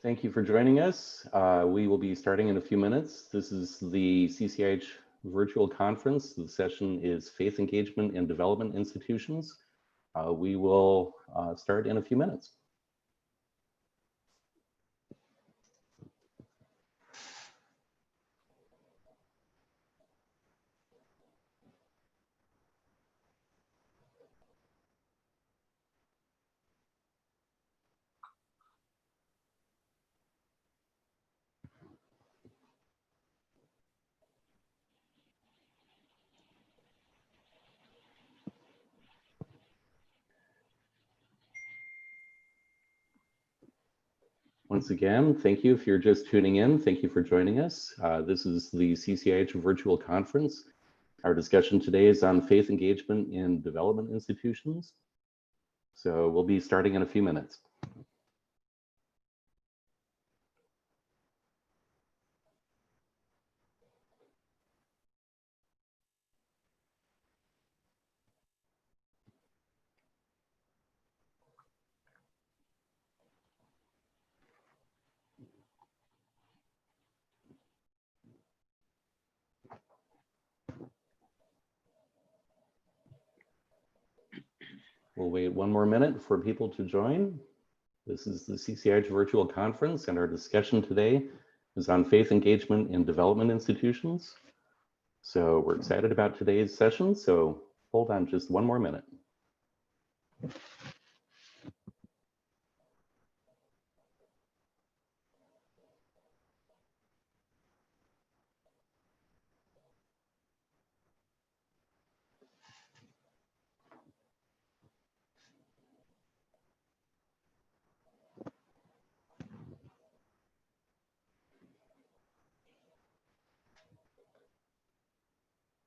Thank you for joining us. We will be starting in a few minutes. This is the CCIH virtual conference. The session is Faith Engagement in Development Institutions. We will start in a few minutes. Once again, thank you if you're just tuning in. Thank you for joining us. This is the CCIH virtual conference. Our discussion today is on faith engagement in development institutions. So we'll be starting in a few minutes. We'll wait one more minute for people to join. This is the CCIH virtual conference, and our discussion today is on faith engagement in development institutions. So we're excited about today's session, so hold on just one more minute.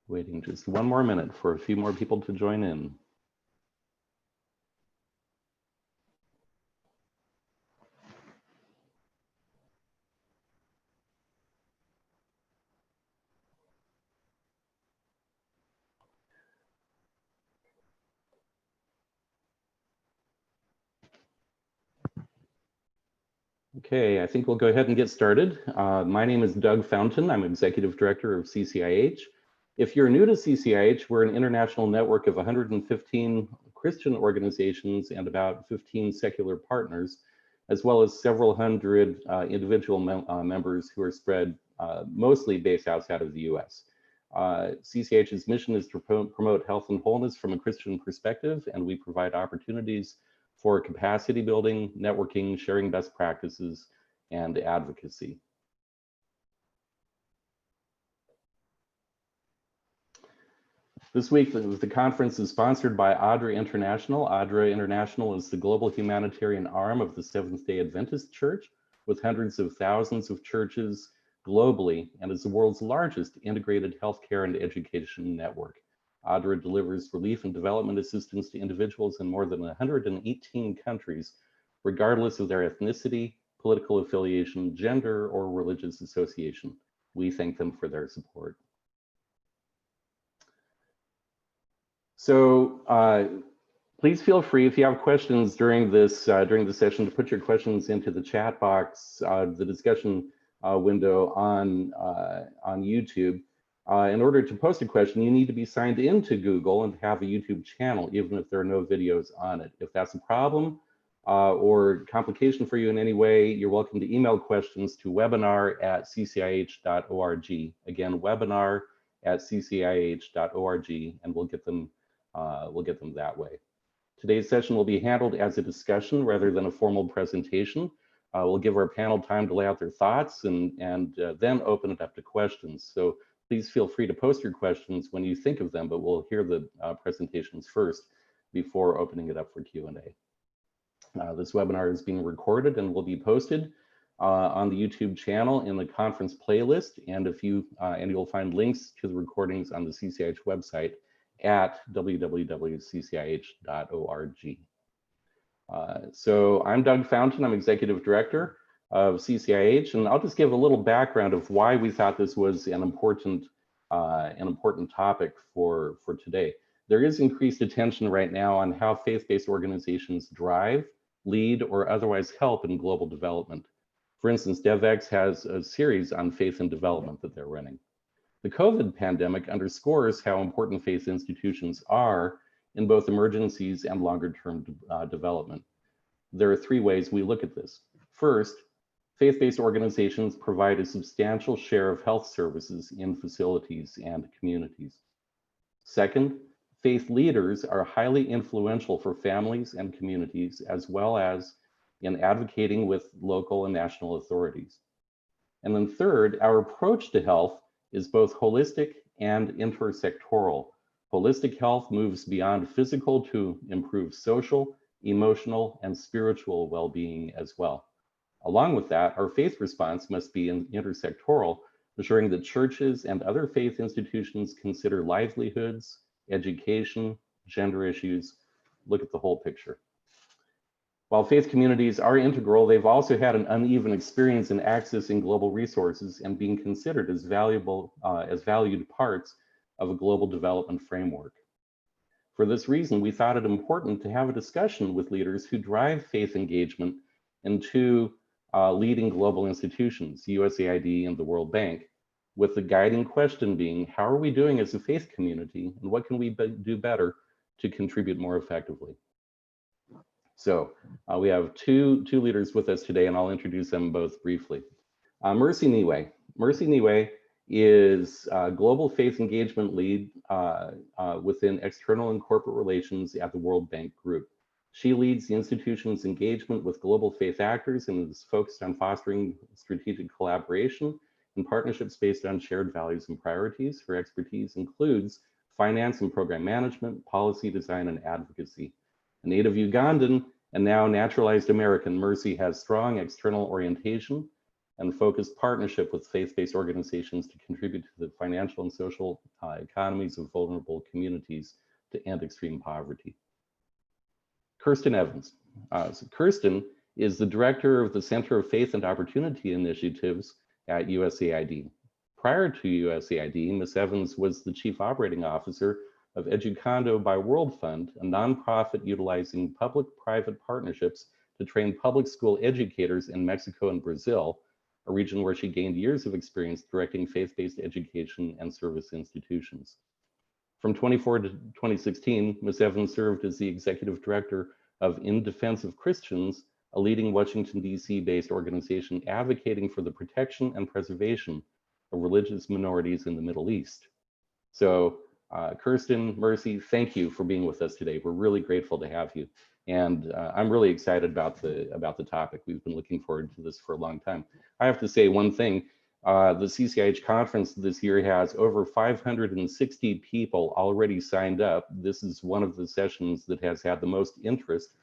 Waiting just one more minute for a few more people to join in. Okay, I think we'll go ahead and get started. My name is Doug Fountain. I'm Executive Director of CCIH. If you're new to CCIH, we're an international network of 115 Christian organizations and about 15 secular partners, as well as several hundred individual members who are spread mostly based outside of the US. CCIH's mission is to promote health and wholeness from a Christian perspective, and we provide opportunities for capacity building, networking, sharing best practices, and advocacy. This week, the conference is sponsored by ADRA International. ADRA International is the global humanitarian arm of the Seventh-day Adventist Church, with hundreds of thousands of churches globally, and is the world's largest integrated healthcare and education network. ADRA delivers relief and development assistance to individuals in more than 118 countries, regardless of their ethnicity, political affiliation, gender, or religious association. We thank them for their support. So please feel free, if you have questions during this during the session, to put your questions into the chat box, the discussion window on YouTube. In order to post a question, you need to be signed into Google and have a YouTube channel, even if there are no videos on it. If that's a problem or complication for you in any way, you're welcome to email questions to webinar@ccih.org. Again, webinar@ccih.org, and we'll get them that way. Today's session will be handled as a discussion rather than a formal presentation. We'll give our panel time to lay out their thoughts and then open it up to questions. So please feel free to post your questions when you think of them, but we'll hear the presentations first before opening it up for Q&A. This webinar is being recorded and will be posted on the YouTube channel in the conference playlist, and you'll find links to the recordings on the CCIH website at www.ccih.org. So I'm Doug Fountain. I'm Executive Director of CCIH, and I'll just give a little background of why we thought this was an important topic for today. There is increased attention right now on how faith-based organizations drive, lead, or otherwise help in global development. For instance, DevX has a series on faith and development that they're running. The COVID pandemic underscores how important faith institutions are in both emergencies and longer-term development. There are three ways we look at this. First, faith-based organizations provide a substantial share of health services in facilities and communities. Second, faith leaders are highly influential for families and communities, as well as in advocating with local and national authorities. And then third, our approach to health is both holistic and intersectoral. Holistic health moves beyond physical to improve social, emotional, and spiritual well-being as well. Along with that, our faith response must be intersectoral, ensuring that churches and other faith institutions consider livelihoods, education, gender issues, look at the whole picture. While faith communities are integral, they've also had an uneven experience in accessing global resources and being considered as valued parts of a global development framework. For this reason, we thought it important to have a discussion with leaders who drive faith engagement into leading global institutions, USAID and the World Bank, with the guiding question being, how are we doing as a faith community and what can we do better to contribute more effectively? So we have two leaders with us today, and I'll introduce them both briefly. Mercy Niwe. Mercy Niwe is Global Faith Engagement Lead within External and Corporate Relations at the World Bank Group. She leads the institution's engagement with global faith actors and is focused on fostering strategic collaboration and partnerships based on shared values and priorities. Her expertise includes finance and program management, policy design, and advocacy. A native Ugandan and now naturalized American, Mercy has strong external orientation and focused partnership with faith-based organizations to contribute to the financial and social economies of vulnerable communities to end extreme poverty. Kirsten Evans. Kirsten is the director of the Center of Faith and Opportunity Initiatives at USAID. Prior to USAID, Ms. Evans was the chief operating officer of Educando by World Fund, a nonprofit utilizing public-private partnerships to train public school educators in Mexico and Brazil, a region where she gained years of experience directing faith-based education and service institutions. From 2004 to 2016, Ms. Evans served as the executive director of In Defense of Christians, a leading Washington, D.C.-based organization advocating for the protection and preservation of religious minorities in the Middle East. So, Kirsten, Mercy, thank you for being with us today. We're really grateful to have you. And I'm really excited about the topic. We've been looking forward to this for a long time. I have to say one thing, the CCIH conference this year has over 560 people already signed up. This is one of the sessions that has had the most interest,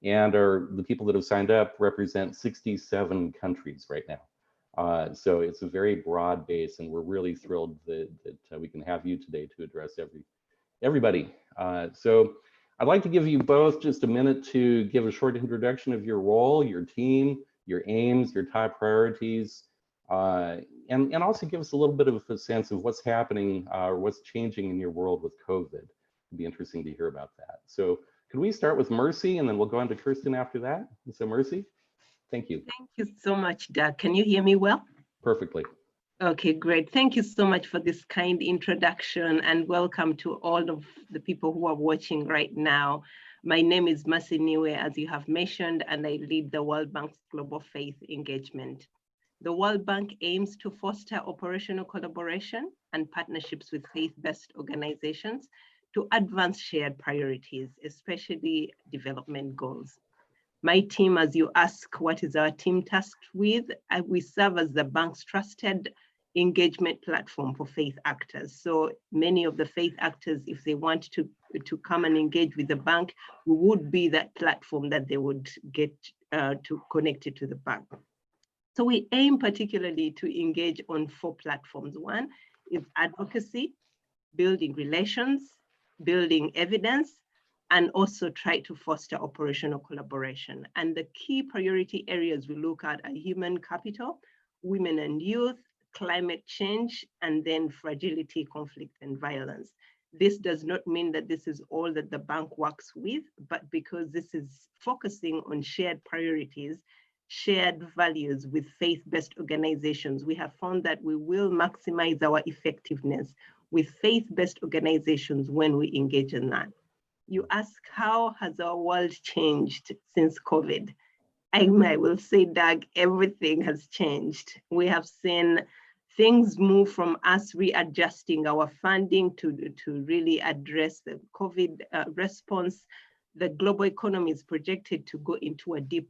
and the people that have signed up represent 67 countries right now. So it's a very broad base, and we're really thrilled that we can have you today to address everybody. So I'd like to give you both just a minute to give a short introduction of your role, your team, your aims, your top priorities, and also give us a little bit of a sense of what's happening or what's changing in your world with COVID. It'd be interesting to hear about that. So could we start with Mercy, and then we'll go on to Kirsten after that? So Mercy. Thank you. Thank you so much, Doug. Can you hear me well? Perfectly. Okay, great. Thank you so much for this kind introduction, and welcome to all of the people who are watching right now. My name is Mercy Niwe, as you have mentioned, and I lead the World Bank's Global Faith Engagement. The World Bank aims to foster operational collaboration and partnerships with faith-based organizations to advance shared priorities, especially development goals. My team, as you ask, what is our team tasked with? We serve as the bank's trusted engagement platform for faith actors. So many of the faith actors, if they want to come and engage with the bank, we would be that platform that they would get to connected to the bank. So we aim particularly to engage on 4 platforms. One is advocacy, building relations, building evidence, and also try to foster operational collaboration. And the key priority areas we look at are human capital, women and youth, climate change, and then fragility, conflict, and violence. This does not mean that this is all that the bank works with, but because this is focusing on shared priorities, shared values with faith-based organizations, we have found that we will maximize our effectiveness with faith-based organizations when we engage in that. You ask, how has our world changed since COVID? I will say, Doug, everything has changed. We have seen things move from us readjusting our funding to really address the COVID response. The global economy is projected to go into a deep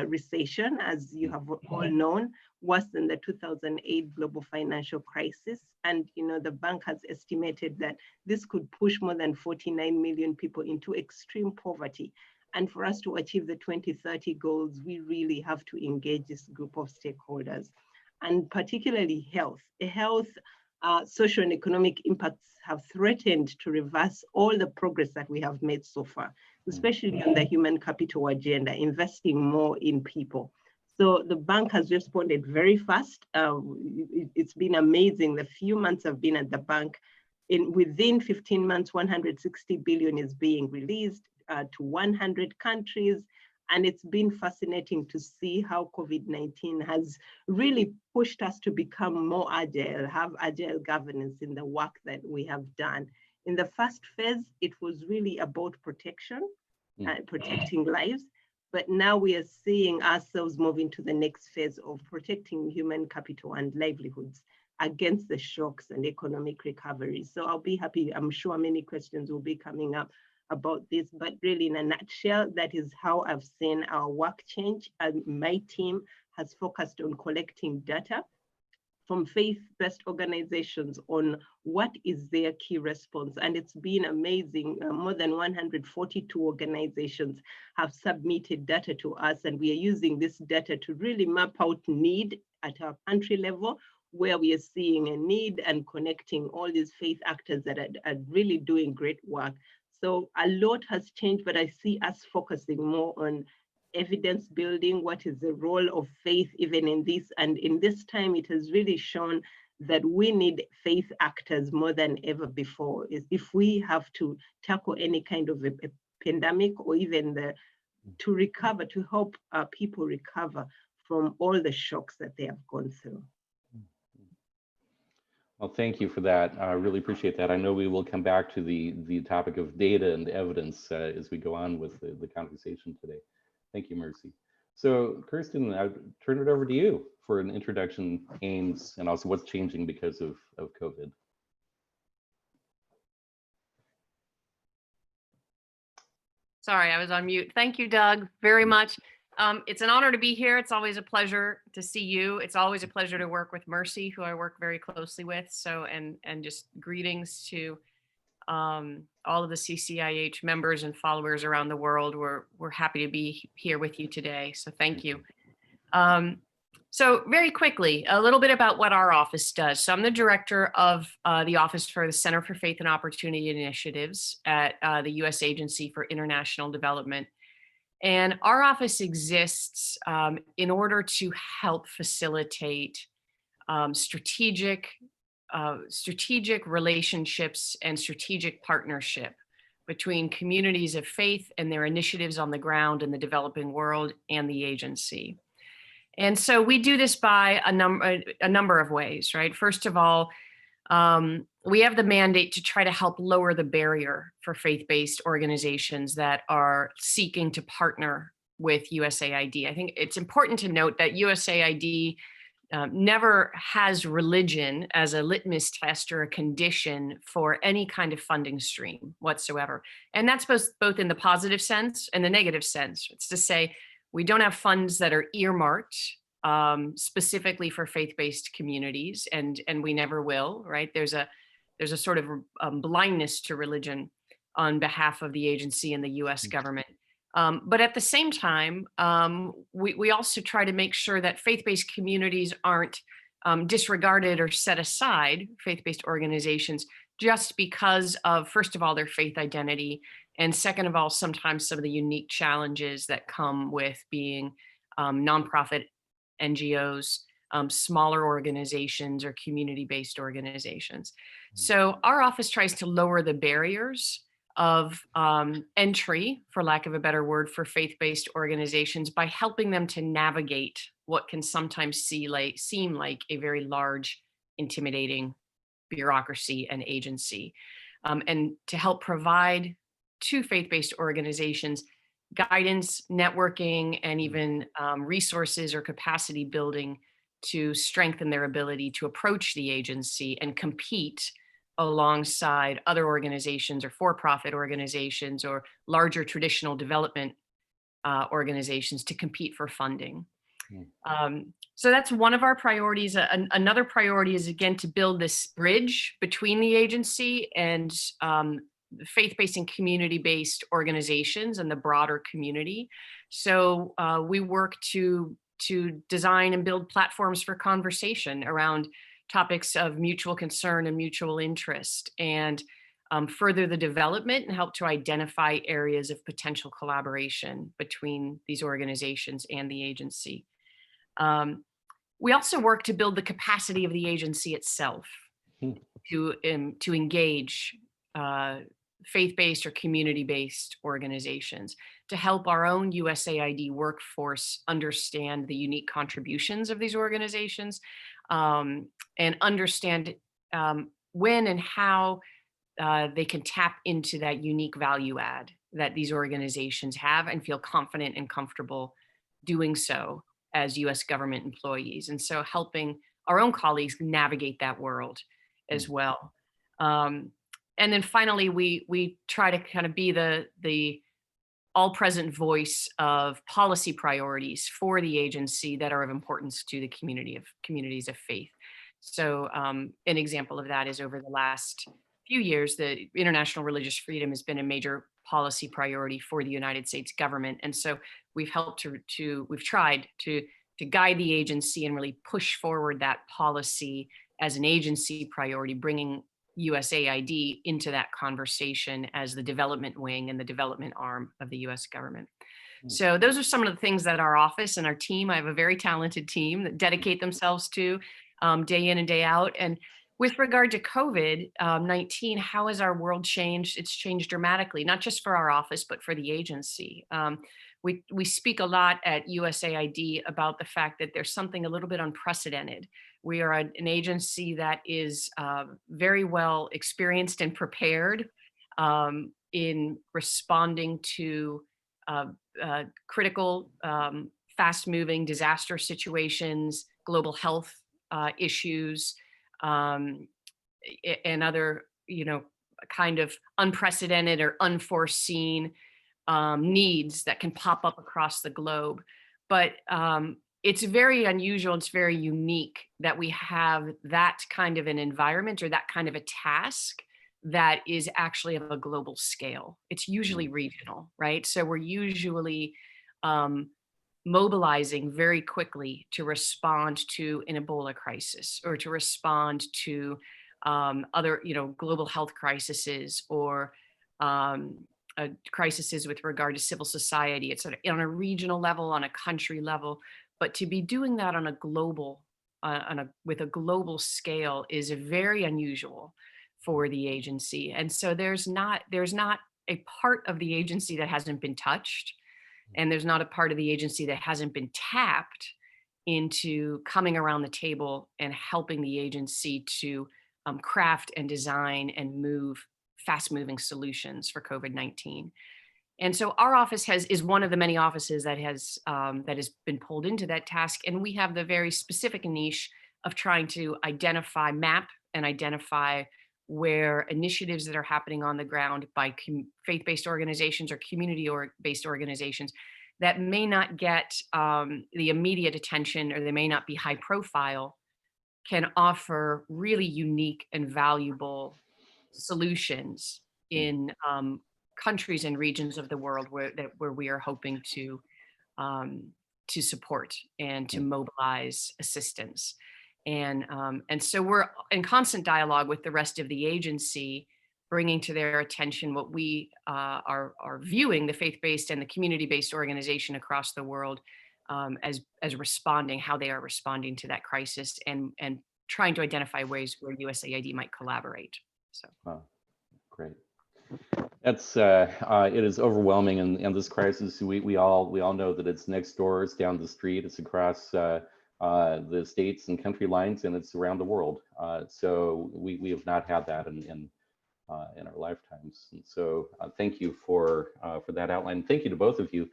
recession, as you have all known, worse than the 2008 global financial crisis. And the bank has estimated that this could push more than 49 million people into extreme poverty. And for us to achieve the 2030 goals, we really have to engage this group of stakeholders, and particularly health. Social and economic impacts have threatened to reverse all the progress that we have made so far, especially on the human capital agenda, investing more in people. So the bank has responded very fast. It's been amazing. The few months I've been at the bank, within 15 months, 160 billion is being released to 100 countries. And it's been fascinating to see how COVID-19 has really pushed us to become more agile, have agile governance in the work that we have done. In the first phase, it was really about protection, protecting lives. But now we are seeing ourselves moving to the next phase of protecting human capital and livelihoods against the shocks and economic recovery. So I'll be happy. I'm sure many questions will be coming up about this, but really in a nutshell, that is how I've seen our work change. And my team has focused on collecting data from faith-based organizations on what is their key response. And it's been amazing. More than 142 organizations have submitted data to us, and we are using this data to really map out need at our country level, where we are seeing a need, and connecting all these faith actors that are really doing great work. So a lot has changed, but I see us focusing more on evidence building. What is the role of faith even in this? And in this time, it has really shown that we need faith actors more than ever before. If we have to tackle any kind of a pandemic, or even to recover, to help people recover from all the shocks that they have gone through. Well, thank you for that. I really appreciate that. I know we will come back to the topic of data and evidence as we go on with the conversation today. Thank you, Mercy. So, Kirsten, I'll turn it over to you for an introduction, aims, and also what's changing because of COVID. Sorry, I was on mute. Thank you, Doug, very much. It's an honor to be here. It's always a pleasure to see you. It's always a pleasure to work with Mercy, who I work very closely with. So, and just greetings to all of the CCIH members and followers around the world. We're happy to be here with you today. So thank you. So very quickly, a little bit about what our office does. So I'm the director of the Office for the Center for Faith and Opportunity Initiatives at the U.S. Agency for International Development. And our office exists in order to help facilitate strategic relationships and strategic partnership between communities of faith and their initiatives on the ground in the developing world and the agency. And so we do this by a number of ways, right? First of all, we have the mandate to try to help lower the barrier for faith-based organizations that are seeking to partner with USAID. I think it's important to note that USAID never has religion as a litmus test or a condition for any kind of funding stream whatsoever. And that's both in the positive sense and the negative sense. It's to say, we don't have funds that are earmarked specifically for faith-based communities, and we never will, right? There's a sort of blindness to religion on behalf of the agency and the US government. But at the same time, we also try to make sure that faith-based communities aren't disregarded or set aside, faith-based organizations, just because of, first of all, their faith identity, and second of all, sometimes some of the unique challenges that come with being nonprofit NGOs, smaller organizations, or community-based organizations. So our office tries to lower the barriers of entry, for lack of a better word, for faith-based organizations by helping them to navigate what can sometimes seem like a very large, intimidating bureaucracy and agency, and to help provide to faith-based organizations guidance, networking, and even resources or capacity building to strengthen their ability to approach the agency and compete alongside other organizations or for-profit organizations or larger traditional development organizations to compete for funding. So that's one of our priorities. Another priority is, again, to build this bridge between the agency and faith-based and community-based organizations and the broader community. So we work to design and build platforms for conversation around topics of mutual concern and mutual interest, and further the development and help to identify areas of potential collaboration between these organizations and the agency. We also work to build the capacity of the agency itself to engage faith-based or community-based organizations, to help our own USAID workforce understand the unique contributions of these organizations, and understand when and how they can tap into that unique value add that these organizations have and feel confident and comfortable doing so as US government employees. And so helping our own colleagues navigate that world as well. And then finally, we try to kind of be the all-present voice of policy priorities for the agency that are of importance to the communities of faith. So an example of that is over the last few years, the international religious freedom has been a major policy priority for the United States government. And so we've helped we've tried to guide the agency and really push forward that policy as an agency priority, bringing USAID into that conversation as the development wing and the development arm of the US government. So those are some of the things that our office and our team, I have a very talented team that dedicate themselves to day in and day out. And with regard to COVID-19, how has our world changed? It's changed dramatically, not just for our office, but for the agency. We speak a lot at USAID about the fact that there's something a little bit unprecedented. We are an agency that is very well experienced and prepared in responding to critical, fast-moving disaster situations, global health issues, and other, kind of unprecedented or unforeseen needs that can pop up across the globe. But it's very unusual, it's very unique that we have that kind of an environment or that kind of a task that is actually of a global scale. It's usually regional, right? So we're usually mobilizing very quickly to respond to an Ebola crisis or to respond to other, global health crises or crises with regard to civil society. It's sort of on a regional level, on a country level, but to be doing that on a global, with a global scale is very unusual for the agency. And so there's not a part of the agency that hasn't been touched, and there's not a part of the agency that hasn't been tapped into coming around the table and helping the agency to craft and design and move fast-moving solutions for COVID-19. And so our office is one of the many offices that has been pulled into that task. And we have the very specific niche of trying to map and identify where initiatives that are happening on the ground by faith-based organizations or community-based organizations that may not get the immediate attention, or they may not be high profile, can offer really unique and valuable solutions in countries and regions of the world where we are hoping to support and to mobilize assistance. And so we're in constant dialogue with the rest of the agency, bringing to their attention what we are viewing the faith-based and the community-based organization across the world as responding, how they are responding to that crisis, and trying to identify ways where USAID might collaborate. So. Wow, great. That's it is overwhelming, and this crisis, we all know that it's next door, it's down the street, it's across the states and country lines, and it's around the world. So we have not had that in our lifetimes. And so thank you for that outline. Thank you to both of you.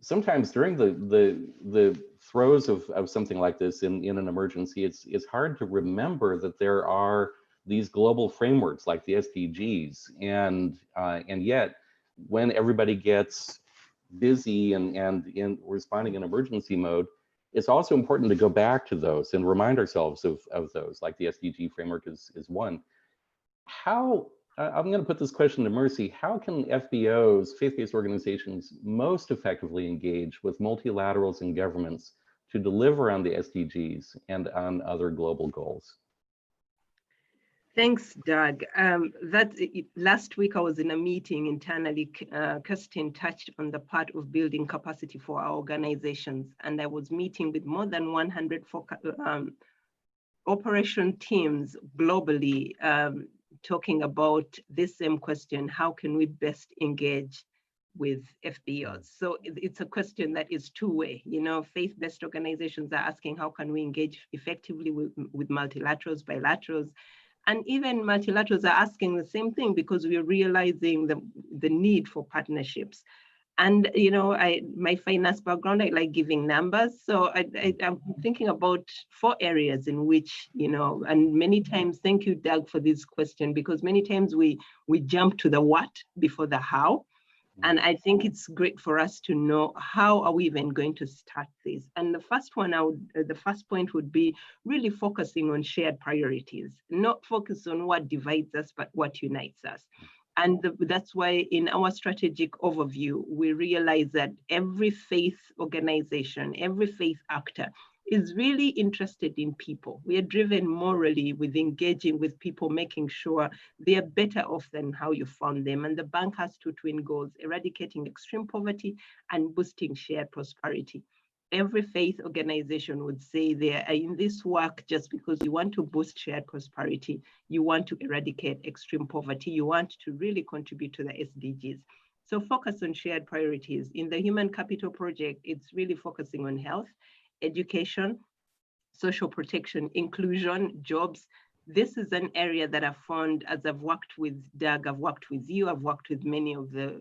Sometimes during the throes of something like this in an emergency, it's hard to remember that there are these global frameworks like the SDGs, and yet when everybody gets busy and in responding in emergency mode, it's also important to go back to those and remind ourselves of those, like the SDG framework is one. How, I'm going to put this question to Mercy, how can FBOs, faith-based organizations, most effectively engage with multilaterals and governments to deliver on the SDGs and on other global goals? Thanks, Doug. Last week I was in a meeting internally. Kirsten touched on the part of building capacity for our organizations, and I was meeting with more than 100 operation teams globally, talking about this same question: how can we best engage with FBOs? So it's a question that is two-way. You know, faith-based organizations are asking, how can we engage effectively with multilaterals, bilaterals? And even multilaterals are asking the same thing, because we're realizing the need for partnerships. And, you know, my finance background, I like giving numbers. So I'm thinking about 4 areas in which, you know, and many times, thank you, Doug, for this question, because many times we jump to the what before the how. And I think it's great for us to know, how are we even going to start this? And the first one, the first point would be really focusing on shared priorities, not focus on what divides us, but what unites us. And that's why in our strategic overview, we realize that every faith organization, every faith actor is really interested in people. We are driven morally with engaging with people, making sure they are better off than how you found them. And the bank has 2 twin goals: eradicating extreme poverty and boosting shared prosperity. Every faith organization would say they are in this work just because you want to boost shared prosperity, you want to eradicate extreme poverty, you want to really contribute to the SDGs. So focus on shared priorities. In the Human Capital Project, it's really focusing on health, education, social protection, inclusion, jobs. This is an area that I've found, as I've worked with Doug, I've worked with you, I've worked with many of the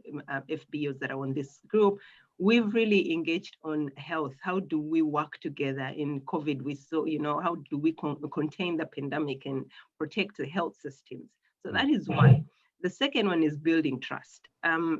FBOs that are on this group. We've really engaged on health. How do we work together in COVID? We saw, you know, how do we contain the pandemic and protect the health systems? So that is one. The second one is building trust.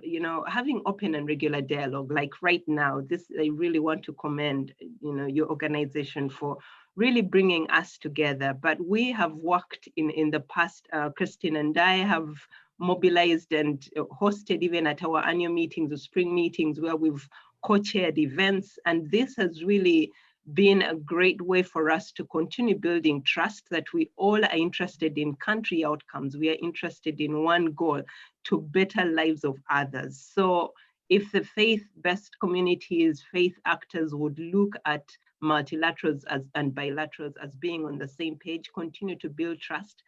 You know, having open and regular dialogue, like right now, this, I really want to commend, you know, your organization for really bringing us together. But we have worked in the past, Christine and I have mobilized and hosted even at our annual meetings or spring meetings where we've co-chaired events. And this has really been a great way for us to continue building trust that we all are interested in country outcomes. We are interested in one goal: to better lives of others. So if the faith-based communities, faith actors would look at multilaterals and bilaterals as being on the same page, continue to build trust,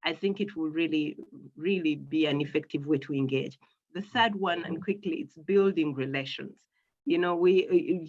I think it will really, really be an effective way to engage. The third one, and quickly, it's building relations. You know,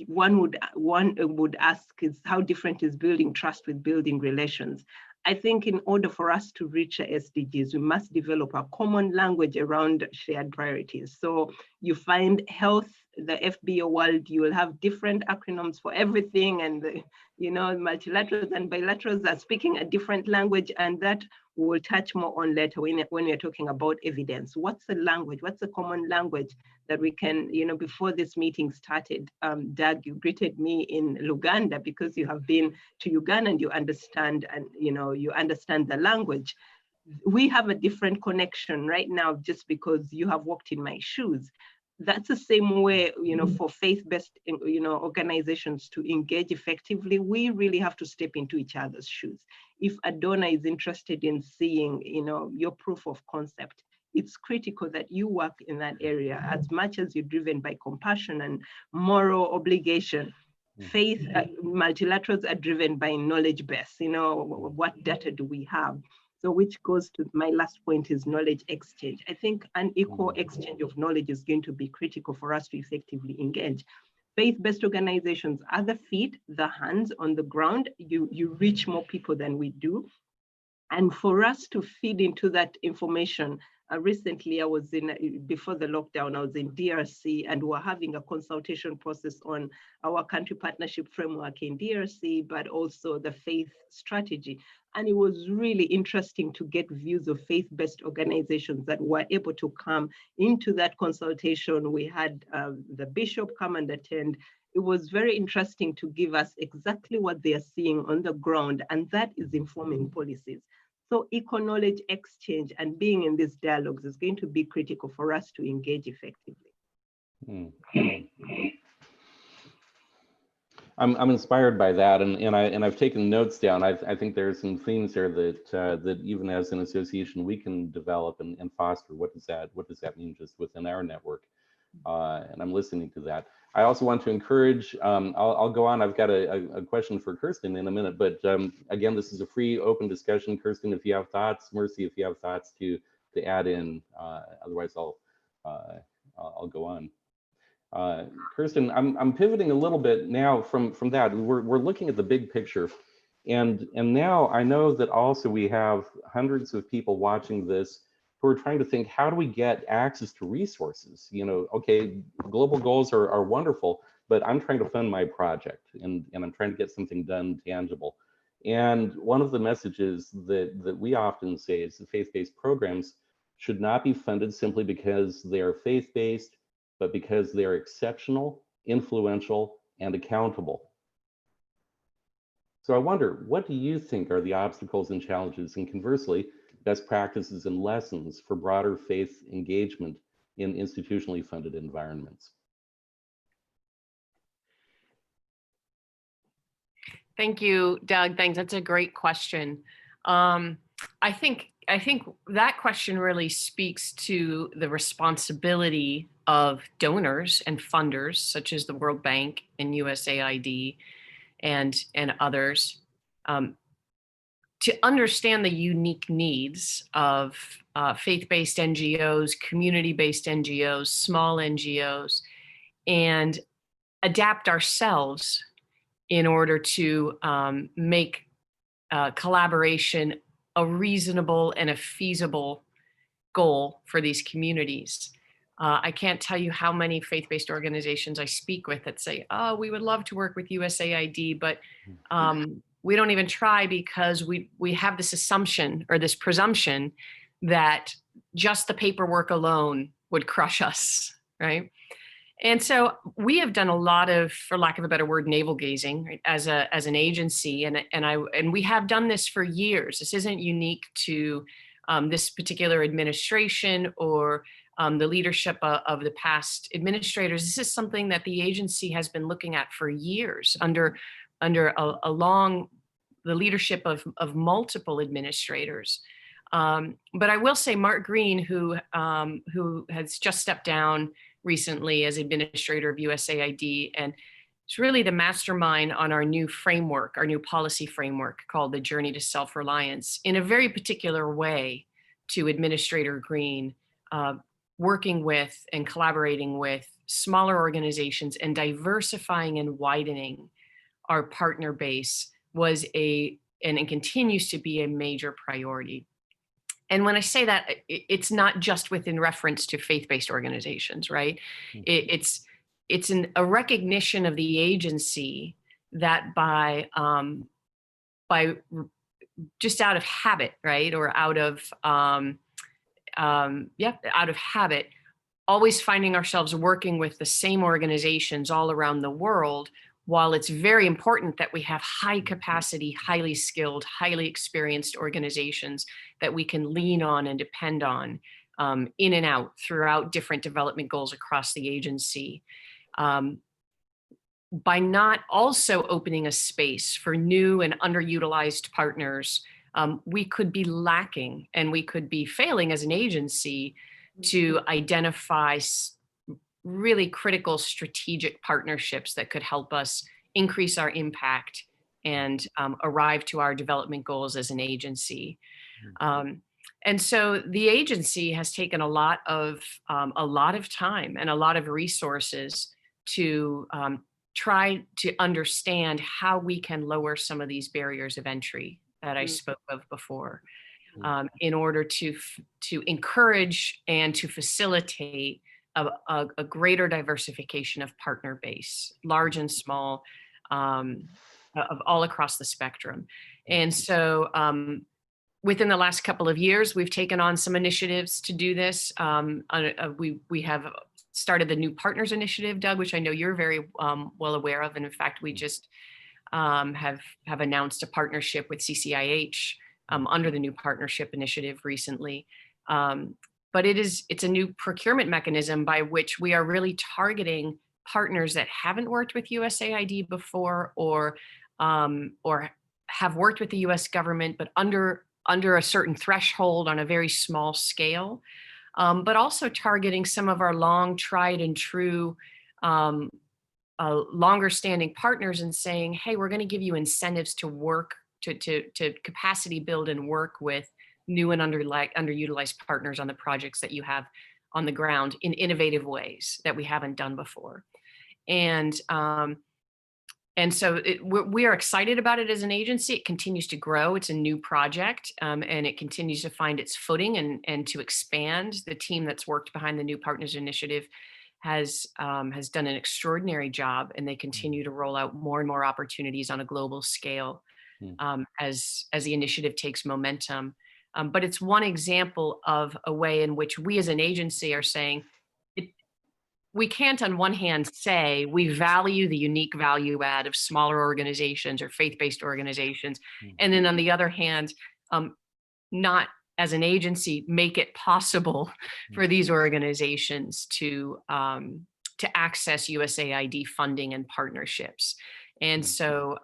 one would ask, is how different is building trust with building relations? I think in order for us to reach the SDGs, we must develop a common language around shared priorities. So you find health, the FBO world, you will have different acronyms for everything, and you know, multilaterals and bilaterals are speaking a different language, and that we'll touch more on later when we're talking about evidence. What's the language? What's the common language that we can, you know, before this meeting started, Doug, you greeted me in Uganda because you have been to Uganda and you understand, and you know, you understand the language. We have a different connection right now just because you have walked in my shoes. That's the same way, you know, for faith-based, you know, organizations to engage effectively, we really have to step into each other's shoes. If a donor is interested in seeing, you know, your proof of concept, it's critical that you work in that area as much as you're driven by compassion and moral obligation. Faith, multilaterals are driven by knowledge base, you know, what data do we have? So which goes to my last point is knowledge exchange. I think an equal exchange of knowledge is going to be critical for us to effectively engage. Faith-based organizations are the feet, the hands on the ground. You reach more people than we do. And for us to feed into that information, recently I was before the lockdown, I was in DRC and we're having a consultation process on our country partnership framework in DRC, but also the faith strategy. And it was really interesting to get views of faith-based organizations that were able to come into that consultation. We had the bishop come and attend. It was very interesting to give us exactly what they are seeing on the ground, and that is informing policies. So equal knowledge exchange and being in these dialogues is going to be critical for us to engage effectively. I'm inspired by that, and I've taken notes down. I think there are some themes there that even as an association we can develop and foster. What does that mean just within our network? And I'm listening to that. I also want to encourage, I'll go on. I've got a question for Kirsten in a minute, but again, this is a free open discussion. Kirsten, if you have thoughts, Mercy, if you have thoughts to add in, otherwise I'll go on. Kirsten, I'm pivoting a little bit now from that. We're looking at the big picture, and now I know that also we have hundreds of people watching this who are trying to think, how do we get access to resources? You know, okay, global goals are wonderful, but I'm trying to fund my project and I'm trying to get something done tangible. And one of the messages that we often say is that faith-based programs should not be funded simply because they are faith-based, but because they are exceptional, influential, and accountable. So I wonder, what do you think are the obstacles and challenges, and conversely, best practices and lessons for broader faith engagement in institutionally funded environments? Thank you, Doug. Thanks. That's a great question. I think that question really speaks to the responsibility of donors and funders, such as the World Bank and USAID and others, to understand the unique needs of faith-based NGOs, community-based NGOs, small NGOs, and adapt ourselves in order to make collaboration a reasonable and a feasible goal for these communities. I can't tell you how many faith-based organizations I speak with that say, oh, we would love to work with USAID, but we don't even try because we have this assumption or this presumption that just the paperwork alone would crush us, right? And so we have done a lot of, for lack of a better word, navel gazing, right, as an agency, and we have done this for years. This isn't unique to this particular administration or the leadership of the past administrators. This is something that the agency has been looking at for years under the leadership of multiple administrators. But I will say Mark Green, who has just stepped down recently as administrator of USAID, and it's really the mastermind on our new framework, our new policy framework called the Journey to Self-Reliance, in a very particular way to Administrator Green, working with and collaborating with smaller organizations and diversifying and widening our partner base was and it continues to be a major priority. And when I say that, it's not just within reference to faith-based organizations, right? It's a recognition of the agency that by just out of habit, right, or out of habit, always finding ourselves working with the same organizations all around the world. While it's very important that we have high capacity, highly skilled, highly experienced organizations that we can lean on and depend on in and out throughout different development goals across the agency, by not also opening a space for new and underutilized partners, we could be lacking and we could be failing as an agency to identify really critical strategic partnerships that could help us increase our impact and arrive to our development goals as an agency. And so the agency has taken a lot of time and a lot of resources to try to understand how we can lower some of these barriers of entry that I spoke of before, in order to encourage and to facilitate a greater diversification of partner base, large and small, of all across the spectrum. And so within the last couple of years, we've taken on some initiatives to do this. We have started the New Partners Initiative, Doug, which I know you're very well aware of. And in fact, we just have announced a partnership with CCIH under the New Partnership Initiative recently. But it's a new procurement mechanism by which we are really targeting partners that haven't worked with USAID before, or have worked with the US government, but under a certain threshold on a very small scale, but also targeting some of our long tried and true, longer standing partners and saying, hey, we're going to give you incentives to work, to capacity build and work with new and underutilized partners on the projects that you have on the ground in innovative ways that we haven't done before. And so we are excited about it as an agency. It continues to grow. It's a new project, and it continues to find its footing and to expand. The team that's worked behind the New Partners Initiative has done an extraordinary job, and they continue to roll out more and more opportunities on a global scale as the initiative takes momentum. But it's one example of a way in which we as an agency are saying, we can't on one hand say we value the unique value add of smaller organizations or faith-based organizations, and then on the other hand, not as an agency make it possible for these organizations to access USAID funding and partnerships. And so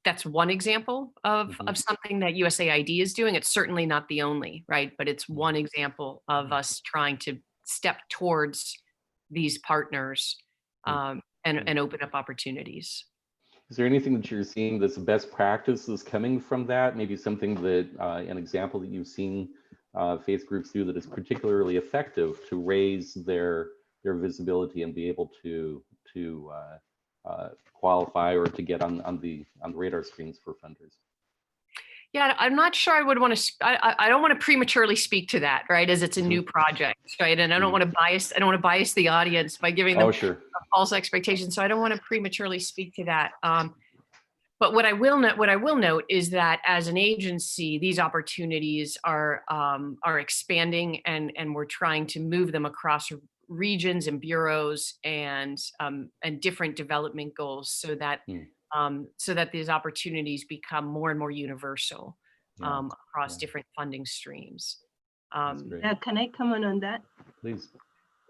that's one example of something that USAID is doing. It's certainly not the only, right? But it's one example of us trying to step towards these partners and open up opportunities. Is there anything that you're seeing that's best practices coming from that? Maybe something that, an example that you've seen faith groups do that is particularly effective to raise their visibility and be able to qualify or to get on the radar screens for funders? Yeah, I'm not sure I would want to, I don't want to prematurely speak to that, right? As it's a new project, right? And I don't want to bias the audience by giving them false expectations. So I don't want to prematurely speak to that. But what I will note is that as an agency, these opportunities are expanding, and we're trying to move them across regions and bureaus and different development goals, so that these opportunities become more and more universal across different funding streams. Can I comment on that? Please.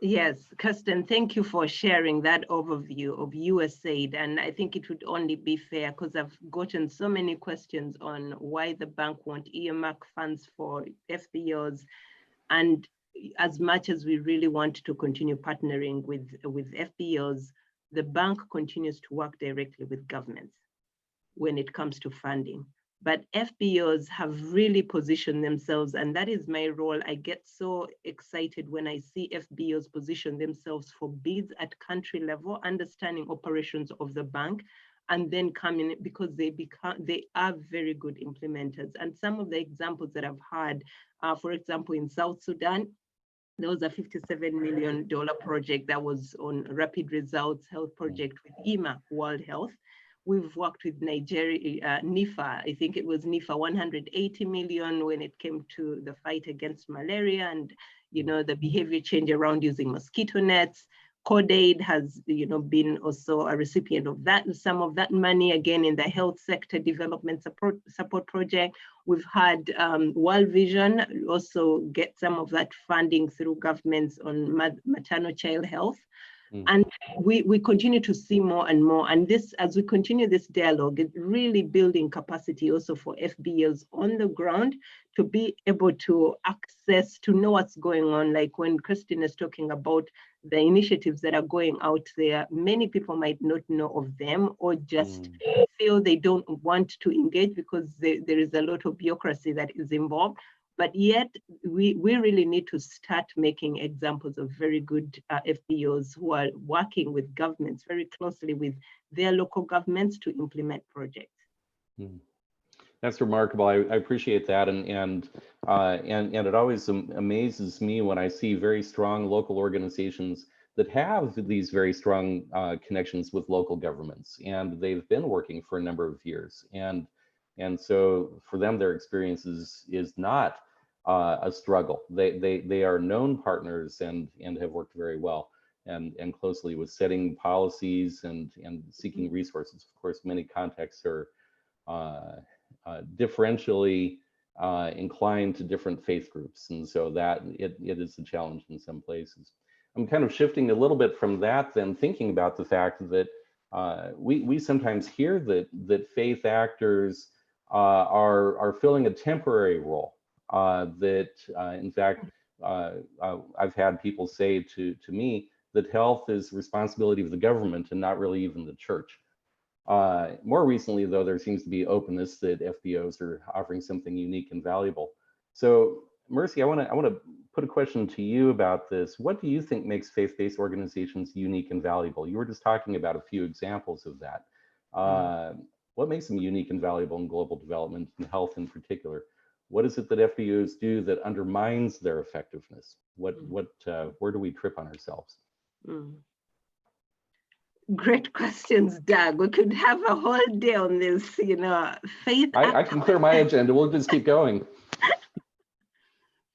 Yes, Kirsten, thank you for sharing that overview of USAID. And I think it would only be fair, because I've gotten so many questions on why the bank won't earmark funds for FBOs. And as much as we really want to continue partnering with FBOs, the bank continues to work directly with governments when it comes to funding. But FBOs have really positioned themselves, and that is my role. I get so excited when I see FBOs position themselves for bids at country level, understanding operations of the bank, and then coming, because they are very good implementers. And some of the examples that I've had, for example, in South Sudan, there was a $57 million project that was on Rapid Results Health Project with EMA, World Health. We've worked with Nigeria, NIFA, I think it was NIFA, 180 million when it came to the fight against malaria and, the behavior change around using mosquito nets. CODAID has, been also a recipient of that, some of that money, again, in the health sector development support project. We've had World Vision also get some of that funding through governments on maternal child health. And we continue to see more and more. And this, as we continue this dialogue, it's really building capacity also for FBOs on the ground to be able to access, to know what's going on. Like when Christine is talking about the initiatives that are going out there, many people might not know of them or just feel they don't want to engage because there is a lot of bureaucracy that is involved. But yet, we really need to start making examples of very good FBOs who are working with governments very closely with their local governments to implement projects. That's remarkable. I appreciate that, and it always amazes me when I see very strong local organizations that have these very strong connections with local governments, and they've been working for a number of years, and so for them, their experience is not a struggle. They are known partners and have worked very well and closely with setting policies and seeking resources. Of course, many contexts are differentially inclined to different faith groups, and so that it is a challenge in some places. I'm kind of shifting a little bit from that, then thinking about the fact that we sometimes hear that faith actors are filling a temporary role. That in fact, I've had people say to me that health is responsibility of the government and not really even the church. More recently, though, there seems to be openness that FBOs are offering something unique and valuable. So, Mercy, I want to put a question to you about this. What do you think makes faith-based organizations unique and valuable? You were just talking about a few examples of that. What makes them unique and valuable in global development and health in particular? What is it that FBOs do that undermines their effectiveness? Where do we trip on ourselves? Great questions, Doug. We could have a whole day on this, faith. I can clear my agenda. We'll just keep going.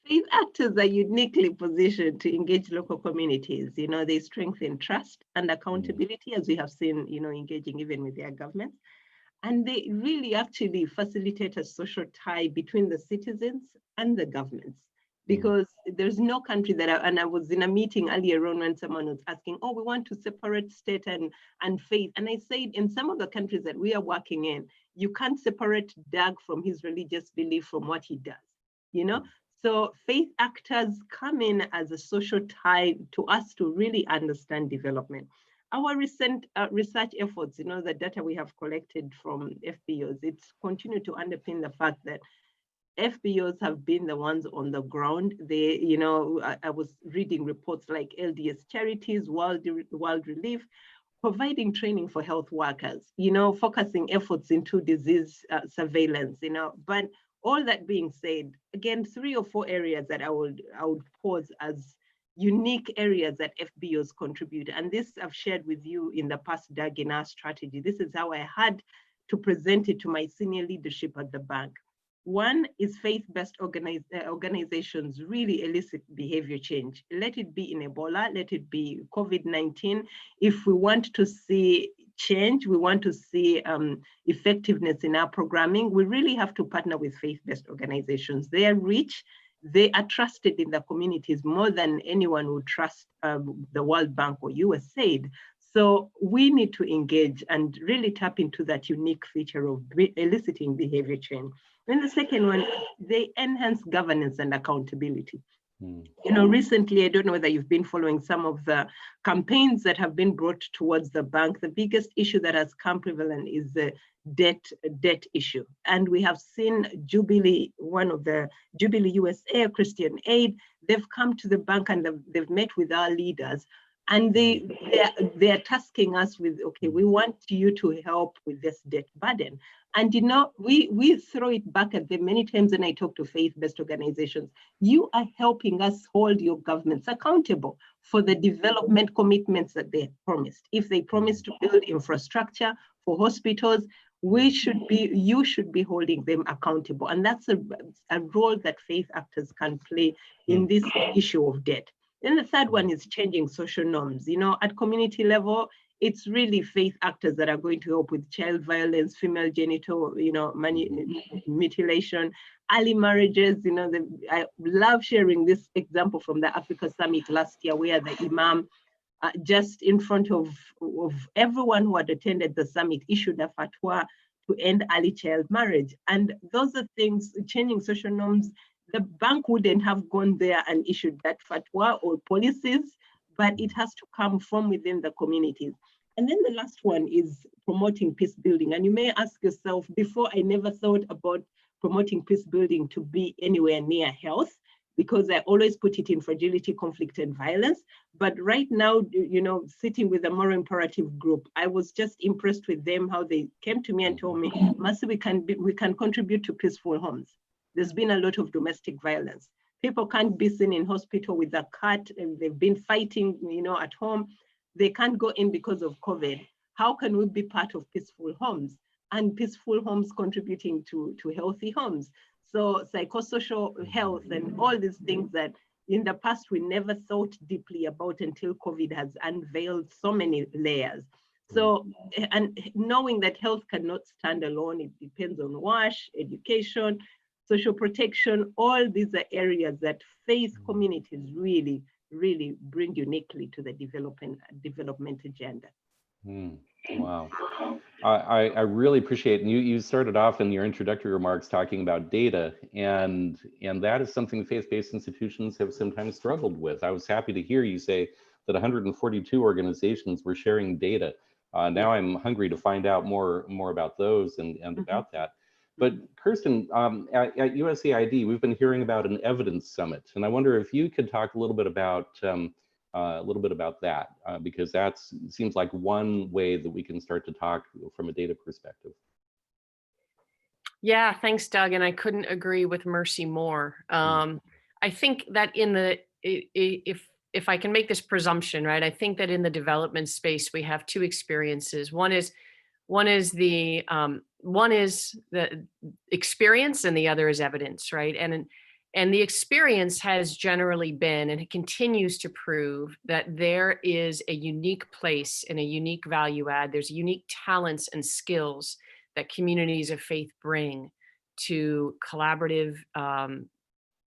Faith actors are uniquely positioned to engage local communities. They strengthen trust and accountability, as we have seen, engaging even with their governments. And they really actually facilitate a social tie between the citizens and the governments, because there's no country and I was in a meeting earlier on when someone was asking, oh, we want to separate state and faith. And I said, in some of the countries that we are working in, you can't separate Doug from his religious belief from what he does, So faith actors come in as a social tie to us to really understand development. Our recent research efforts, the data we have collected from FBOs, it's continued to underpin the fact that FBOs have been the ones on the ground. They, I was reading reports like LDS Charities, World Relief, providing training for health workers, focusing efforts into disease surveillance, But all that being said, again, 3 or 4 areas that I would pose as unique areas that FBOs contribute. And this I've shared with you in the past, Doug, in our strategy. This is how I had to present it to my senior leadership at the bank. One is faith-based organizations really elicit behavior change. Let it be in Ebola, let it be COVID-19. If we want to see change, we want to see effectiveness in our programming, we really have to partner with faith-based organizations. Their reach, they are trusted in the communities more than anyone would trust the World Bank or USAID. So we need to engage and really tap into that unique feature of eliciting behavior change. And the second one, they enhance governance and accountability. Recently, I don't know whether you've been following some of the campaigns that have been brought towards the bank. The biggest issue that has come prevalent is the debt issue. And we have seen Jubilee, one of the Jubilee USA, Christian Aid, they've come to the bank and they've met with our leaders. And they're tasking us with, okay, we want you to help with this debt burden. And we throw it back at them many times when I talk to faith-based organizations. You are helping us hold your governments accountable for the development commitments that they promised. If they promised to build infrastructure for hospitals, you should be holding them accountable. And that's a role that faith actors can play in this issue of debt. Then the third one is changing social norms. At community level, it's really faith actors that are going to help with child violence, female genital, mutilation, early marriages. I love sharing this example from the Africa Summit last year, where the Imam just in front of everyone who had attended the summit, issued a fatwa to end early child marriage. And those are things, changing social norms. The bank wouldn't have gone there and issued that fatwa or policies, but it has to come from within the communities. And then the last one is promoting peace building. And you may ask yourself, before, I never thought about promoting peace building to be anywhere near health, because I always put it in fragility, conflict, and violence. But right now, you know, sitting with the Moral Imperative group, I was just impressed with them, how they came to me and told me, Mercy, we can contribute to peaceful homes. There's been a lot of domestic violence. People can't be seen in hospital with a cat, and they've been fighting, you know, at home. They can't go in because of COVID. How can we be part of peaceful homes? And peaceful homes contributing to healthy homes. So psychosocial health and all these things that in the past we never thought deeply about until COVID has unveiled so many layers. So, and knowing that health cannot stand alone, it depends on WASH, education, social protection. All these are areas that faith communities really, really bring uniquely to the development agenda. Wow. I really appreciate it. And you started off in your introductory remarks talking about data, and that is something faith-based institutions have sometimes struggled with. I was happy to hear you say that 142 organizations were sharing data. Now I'm hungry to find out more about those and about that. But Kirsten, at USAID, we've been hearing about an evidence summit, and I wonder if you could talk a little bit about that, because that seems like one way that we can start to talk from a data perspective. Yeah, thanks, Doug. And I couldn't agree with Mercy more. I think that if I can make this presumption, right, I think that in the development space, we have two experiences. One is the experience, and the other is evidence, right? And the experience has generally been, and it continues to prove, that there is a unique place and a unique value add. There's unique talents and skills that communities of faith bring to collaborative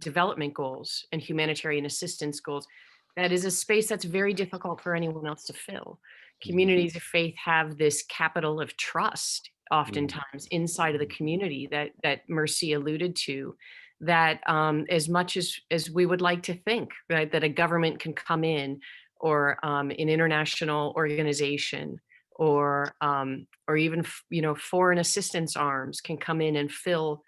development goals and humanitarian assistance goals. That is a space that's very difficult for anyone else to fill. Communities of faith have this capital of trust, oftentimes inside of the community that Mercy alluded to, that as much as we would like to think, right, that a government can come in, or an international organization, or even foreign assistance arms can come in and fill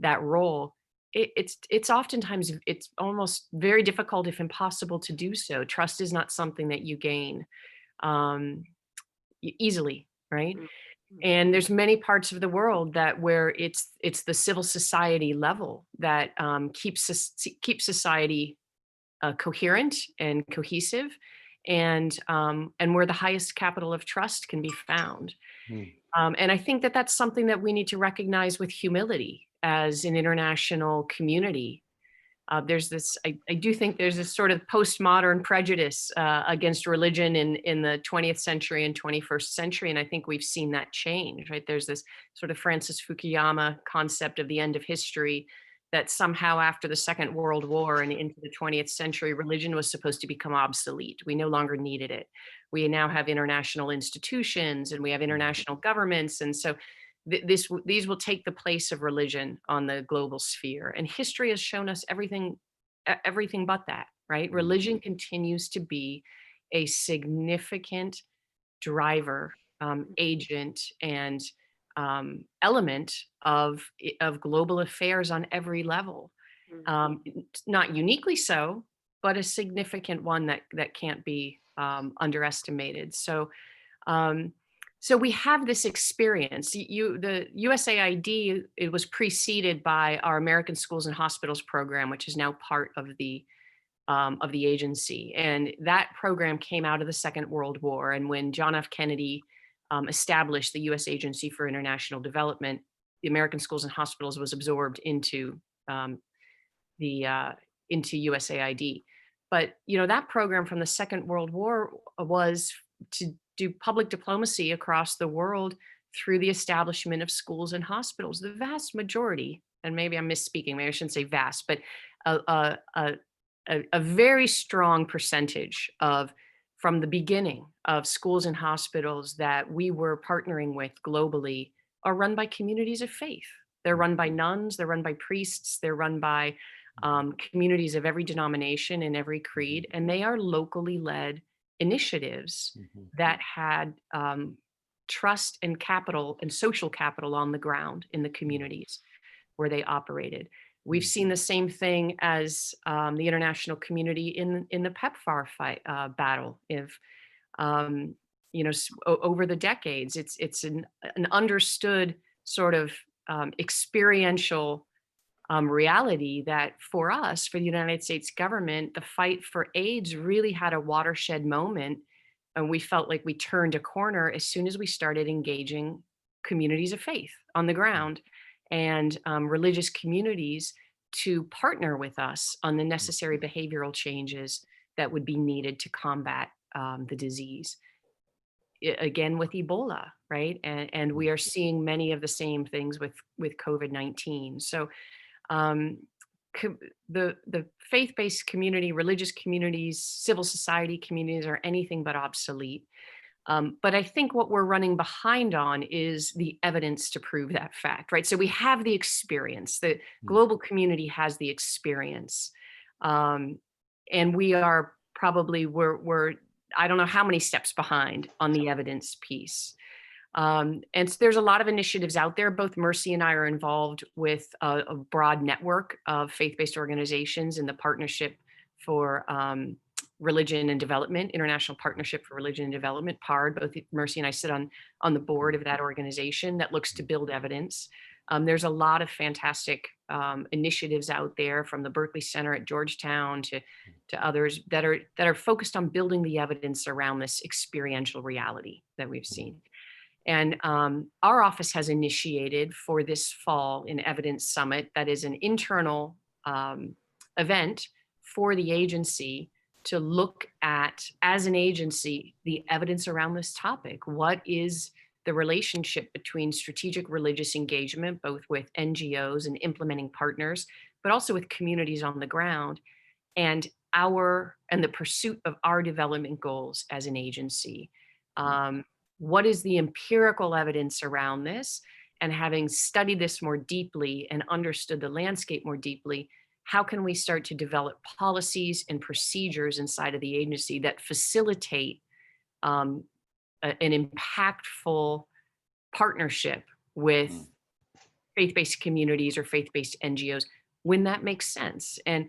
that role. It's oftentimes, it's almost very difficult, if impossible, to do so. Trust is not something that you gain easily, right? And there's many parts of the world where it's the civil society level that keeps society coherent and cohesive, and where the highest capital of trust can be found. And I think that that's something that we need to recognize with humility as an international community. There's this, I do think there's this sort of postmodern prejudice against religion in the 20th century and 21st century. And I think we've seen that change, right? There's this sort of Francis Fukuyama concept of the end of history, that somehow after the Second World War and into the 20th century, religion was supposed to become obsolete. We no longer needed it. We now have international institutions, and we have international governments. And so these will take the place of religion on the global sphere. And history has shown us everything but that, right? Religion continues to be a significant driver, agent, and element of global affairs on every level. Not uniquely so, but a significant one that can't be underestimated. So we have this experience. The USAID, it was preceded by our American Schools and Hospitals program, which is now part of the agency. And that program came out of the Second World War. And when John F. Kennedy established the U.S. Agency for International Development, the American Schools and Hospitals was absorbed into USAID. But that program from the Second World War was to do public diplomacy across the world through the establishment of schools and hospitals. The vast majority, and maybe I'm misspeaking, maybe I shouldn't say vast, but a very strong percentage of from the beginning of schools and hospitals that we were partnering with globally are run by communities of faith. They're run by nuns, they're run by priests, they're run by communities of every denomination and every creed, and they are locally led initiatives that had trust and capital and social capital on the ground in the communities where they operated. We've seen the same thing as the international community in the PEPFAR fight, battle. If over the decades, it's an understood sort of experiential reality that for us, for the United States government, the fight for AIDS really had a watershed moment, and we felt like we turned a corner as soon as we started engaging communities of faith on the ground and religious communities to partner with us on the necessary behavioral changes that would be needed to combat the disease. Again, with Ebola, right? And we are seeing many of the same things with COVID-19. So the faith-based community, religious communities, civil society communities are anything but obsolete. But I think what we're running behind on is the evidence to prove that fact, right? So we have the experience, the global community has the experience. And we are probably, we're I don't know how many steps behind on the evidence piece. And so there's a lot of initiatives out there. Both Mercy and I are involved with a broad network of faith-based organizations in the Partnership for Religion and Development, International Partnership for Religion and Development, PARD. Both Mercy and I sit on the board of that organization that looks to build evidence. There's a lot of fantastic initiatives out there, from the Berkeley Center at Georgetown to others that are focused on building the evidence around this experiential reality that we've seen. And our office has initiated for this fall an Evidence Summit that is an internal event for the agency to look at, as an agency, the evidence around this topic. What is the relationship between strategic religious engagement, both with NGOs and implementing partners, but also with communities on the ground, and the pursuit of our development goals as an agency? What is the empirical evidence around this? And having studied this more deeply and understood the landscape more deeply, how can we start to develop policies and procedures inside of the agency that facilitate an impactful partnership with faith-based communities or faith-based NGOs when that makes sense? And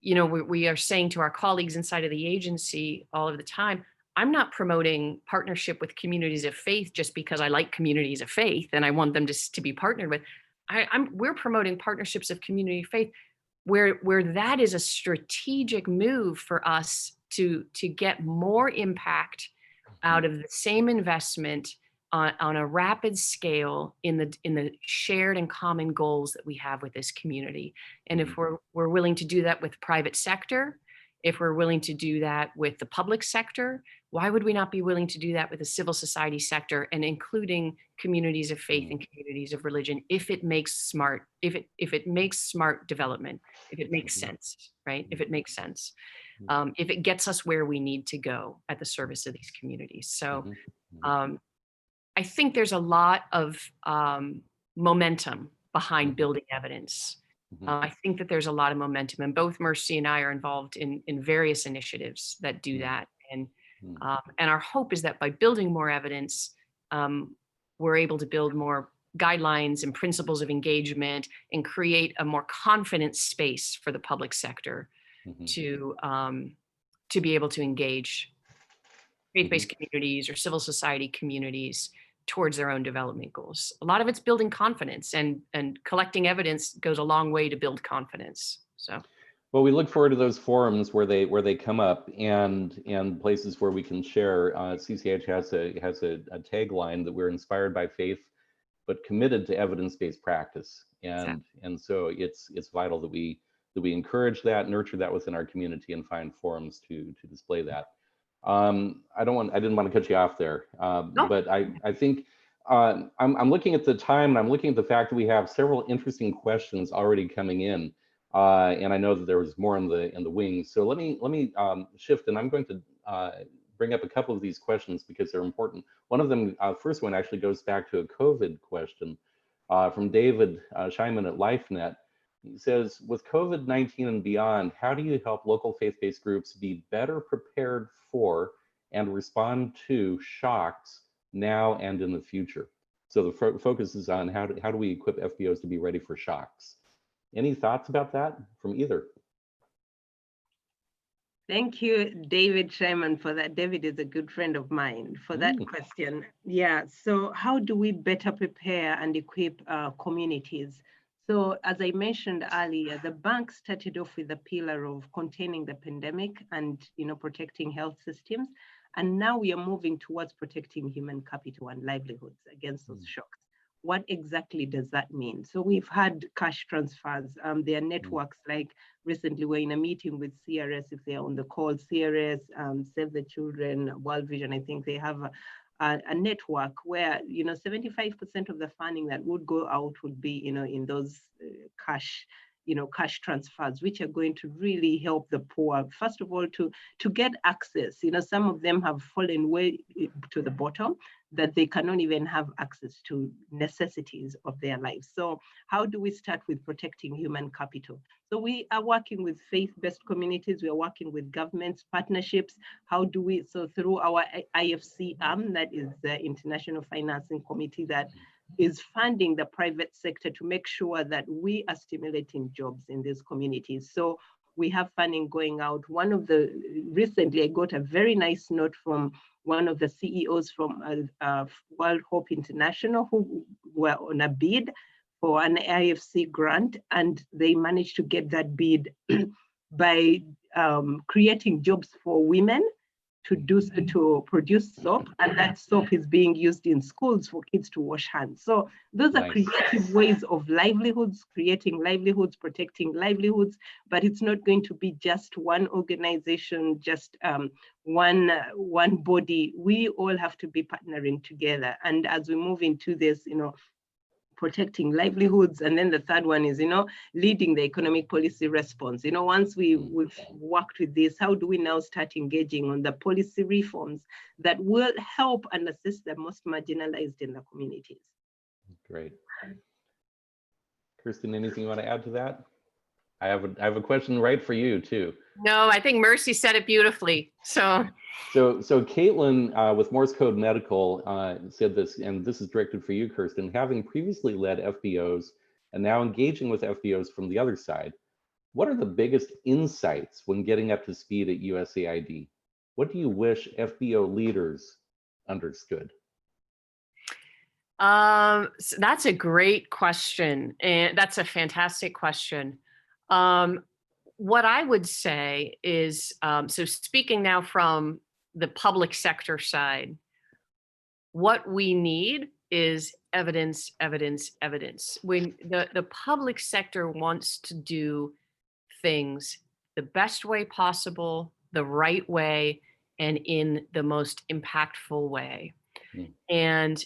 we are saying to our colleagues inside of the agency all of the time, I'm not promoting partnership with communities of faith just because I like communities of faith and I want them to be partnered with. We're promoting partnerships of community of faith where that is a strategic move for us to get more impact out of the same investment on a rapid scale in the shared and common goals that we have with this community. And if we're willing to do that with private sector, if we're willing to do that with the public sector, why would we not be willing to do that with the civil society sector, and including communities of faith and communities of religion, if it makes smart development, if it makes sense, right? If it makes sense, if it gets us where we need to go at the service of these communities. So I think there's a lot of momentum behind building evidence. I think that there's a lot of momentum, and both Mercy and I are involved in various initiatives that do that. And our hope is that by building more evidence, we're able to build more guidelines and principles of engagement and create a more confident space for the public sector to be able to engage faith-based communities or civil society communities towards their own development goals. A lot of it's building confidence, and collecting evidence goes a long way to build confidence. So, well, we look forward to those forums where they come up and places where we can share. CCH has a tagline that we're inspired by faith, but committed to evidence-based practice, and so it's vital that we encourage that, nurture that within our community, and find forums to display that. I didn't want to cut you off there, but I think I'm looking at the time, and I'm looking at the fact that we have several interesting questions already coming in. And I know that there was more in the wings. So let me shift, and I'm going to bring up a couple of these questions because they're important. One of them, first one actually goes back to a COVID question from David Scheinman at LifeNet. He says, with COVID-19 and beyond, how do you help local faith-based groups be better prepared for and respond to shocks now and in the future? So the focus is on how do we equip FBOs to be ready for shocks? Any thoughts about that from either? Thank you, David Scheinman, for that. David is a good friend of mine for that question. Yeah, so how do we better prepare and equip communities? So as I mentioned earlier, the bank started off with the pillar of containing the pandemic and protecting health systems. And now we are moving towards protecting human capital and livelihoods against those shocks. What exactly does that mean? So we've had cash transfers. There are networks like recently we're in a meeting with CRS, if they're on the call, CRS, Save the Children, World Vision, I think they have a network where 75% of the funding that would go out would be in those cash transfers, which are going to really help the poor, first of all, to get access. Some of them have fallen way to the bottom that they cannot even have access to necessities of their lives. So how do we start with protecting human capital? So we are working with faith-based communities, we are working with governments, partnerships. How do we, so through our IFC arm, that is the International Financing Committee that is funding the private sector to make sure that we are stimulating jobs in these communities. So we have funding going out. Recently I got a very nice note from one of the CEOs from World Hope International who were on a bid for an IFC grant, and they managed to get that bid by creating jobs for women to produce soap, and that soap is being used in schools for kids to wash hands. So those are creative ways of livelihoods, creating livelihoods, protecting livelihoods, but it's not going to be just one organization, just one body. We all have to be partnering together. And as we move into this, protecting livelihoods. And then the third one is, leading the economic policy response. Once we've worked with this, how do we now start engaging on the policy reforms that will help and assist the most marginalized in the communities? Great. Kirsten, anything you want to add to that? I have a question right for you too. No, I think Mercy said it beautifully. So Caitlin with Morse Code Medical said this, and this is directed for you, Kirsten. Having previously led FBOs and now engaging with FBOs from the other side, what are the biggest insights when getting up to speed at USAID? What do you wish FBO leaders understood? So that's a great question, and that's a fantastic question. What I would say is, so speaking now from the public sector side, what we need is evidence, evidence, evidence. When the public sector wants to do things the best way possible, the right way, and in the most impactful way. And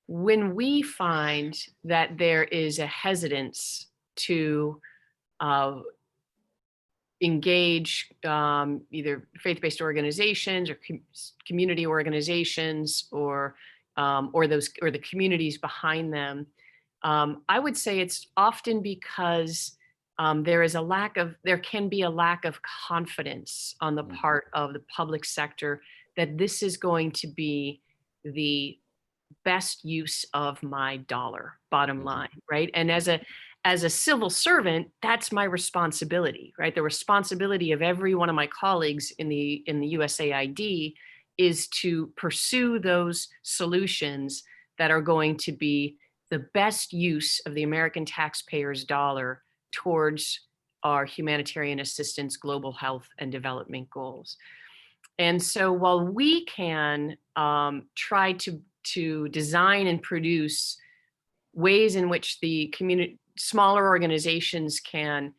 when we find that there is a hesitance to engage either faith-based organizations or community organizations or the communities behind them, I would say it's often because there can be a lack of confidence on the part of the public sector that this is going to be the best use of my dollar, bottom line, right? And as a civil servant, that's my responsibility, right? The responsibility of every one of my colleagues in the USAID is to pursue those solutions that are going to be the best use of the American taxpayer's dollar towards our humanitarian assistance, global health, and development goals. And so while we can try to design and produce ways in which the smaller organizations can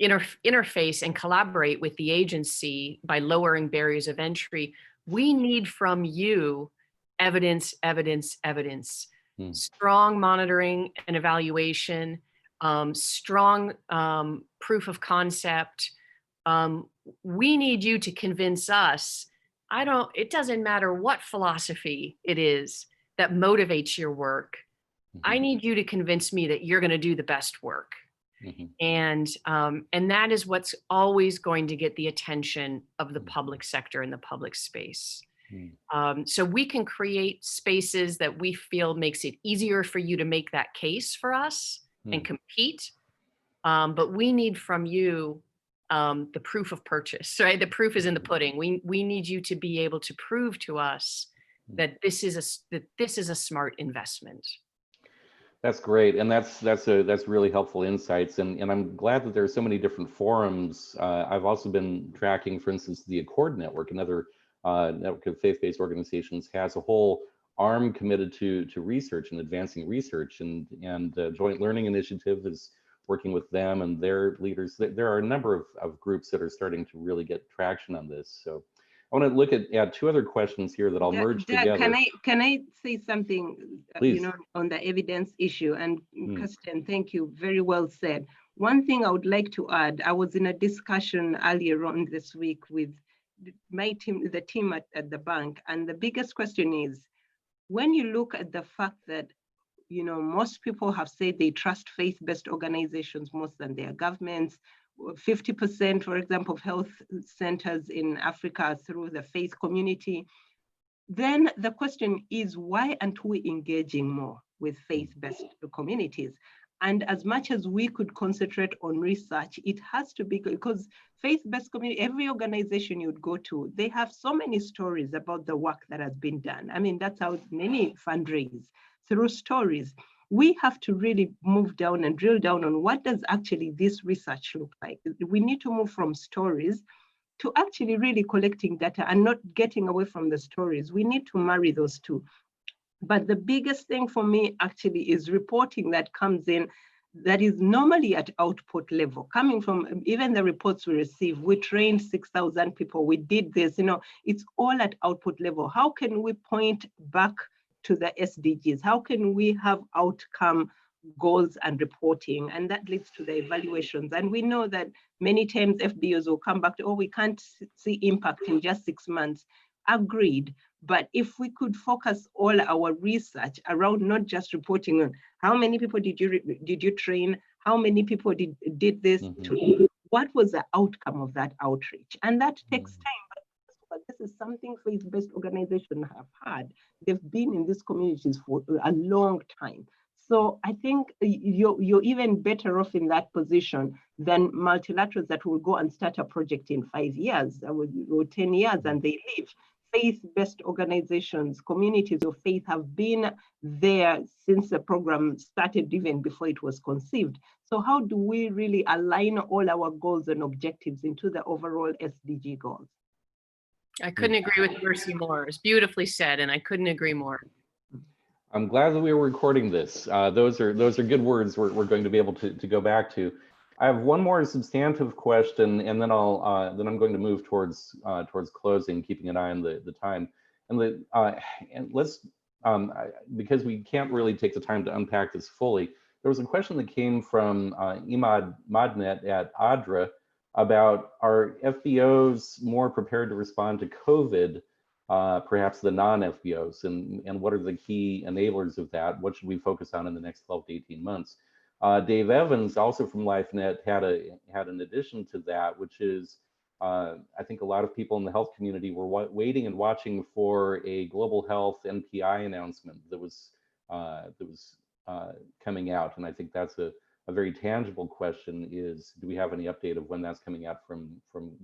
interface and collaborate with the agency by lowering barriers of entry, we need from you evidence, evidence, evidence, strong monitoring and evaluation, strong proof of concept. We need you to convince us. It doesn't matter what philosophy it is that motivates your work. I need you to convince me that you're going to do the best work. And that is what's always going to get the attention of the public sector and the public space. So we can create spaces that we feel makes it easier for you to make that case for us and compete. But we need from you the proof of purchase, right? The proof is in the pudding. We need you to be able to prove to us that this is a smart investment. That's great, and that's really helpful insights, and I'm glad that there are so many different forums. I've also been tracking, for instance, the Accord Network, another network of faith-based organizations, has a whole arm committed to research and advancing research, and Joint Learning Initiative is working with them and their leaders. There are a number of groups that are starting to really get traction on this. So I want to look at two other questions here that I'll merge together. Can I say something, Please. On the evidence issue? And Kirsten, thank you, very well said. One thing I would like to add, I was in a discussion earlier on this week with my team, the team at the bank, and the biggest question is, when you look at the fact that most people have said they trust faith-based organizations more than their governments. 50%, for example, of health centers in Africa are through the faith community. Then the question is, why aren't we engaging more with faith-based communities? And as much as we could concentrate on research, it has to be, because faith-based community, every organization you'd go to, they have so many stories about the work that has been done. I mean, that's how many fundraise, through stories. We have to really move down and drill down on what does actually this research look like. We need to move from stories to actually really collecting data and not getting away from the stories. We need to marry those two. But the biggest thing for me actually is reporting that comes in that is normally at output level, coming from even the reports we receive. We trained 6,000 people, we did this, it's all at output level. How can we point back to the SDGs? How can we have outcome goals and reporting? And that leads to the evaluations. And we know that many times FBOs will come back to, we can't see impact in just 6 months. Agreed. But if we could focus all our research around not just reporting on how many people did you train, how many people did this, to what was the outcome of that outreach? And that takes time. But this is something faith-based organizations have had. They've been in these communities for a long time. So I think you're even better off in that position than multilaterals that will go and start a project in 5 years or 10 years and they leave. Faith-based organizations, communities of faith have been there since the program started, even before it was conceived. So how do we really align all our goals and objectives into the overall SDG goals? I couldn't agree with Mercy more. It's beautifully said, and I couldn't agree more. I'm glad that we were recording this. Those are good words we're going to be able to go back to. I have one more substantive question, and then I'm going to move towards closing, keeping an eye on the time. And let's because we can't really take the time to unpack this fully. There was a question that came from Imad Madnet at ADRA about, are FBOs more prepared to respond to COVID, perhaps the non-FBOs, and what are the key enablers of that? What should we focus on in the next 12 to 18 months? Dave Evans, also from LifeNet, had an addition to that, which is, I think a lot of people in the health community were waiting and watching for a global health NPI announcement that was coming out, and I think that's a very tangible question, is do we have any update of when that's coming out from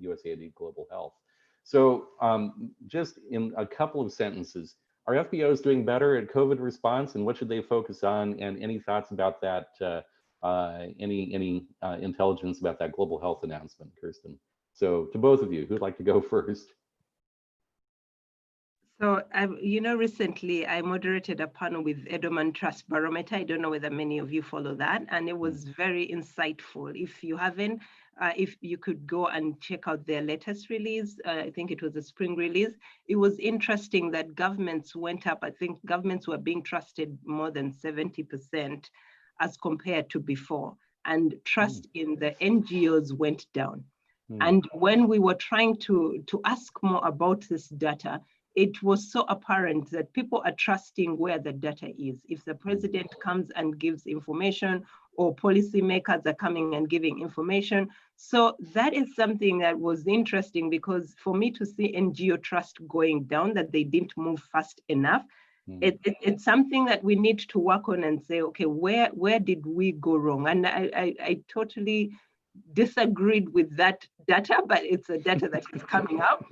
USAID Global Health? So just in a couple of sentences, are FBOs doing better at COVID response, and what should they focus on? And any thoughts about that, any intelligence about that global health announcement, Kirsten? So to both of you, who'd like to go first? So, recently I moderated a panel with Edelman Trust Barometer. I don't know whether many of you follow that, and it was very insightful. If you haven't, if you could go and check out their latest release, I think it was a spring release. It was interesting that governments went up. I think governments were being trusted more than 70% as compared to before. and trust in the NGOs went down. Mm. And when we were trying to ask more about this data, it was so apparent that people are trusting where the data is. If the president comes and gives information, or policymakers are coming and giving information. So that is something that was interesting, because for me to see NGO trust going down, that they didn't move fast enough, it's something that we need to work on and say, okay, where did we go wrong? And I totally disagreed with that data, but it's a data that is coming up.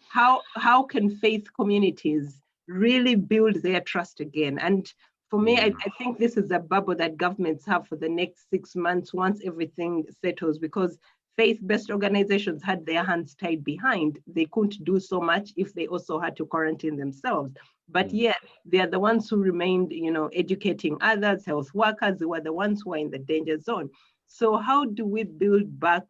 How can faith communities really build their trust again? And for me, I think this is a bubble that governments have for the next 6 months once everything settles, because faith-based organizations had their hands tied behind. They couldn't do so much if they also had to quarantine themselves. But yet, they are the ones who remained, educating others, health workers, who are the ones who are in the danger zone. So how do we build back,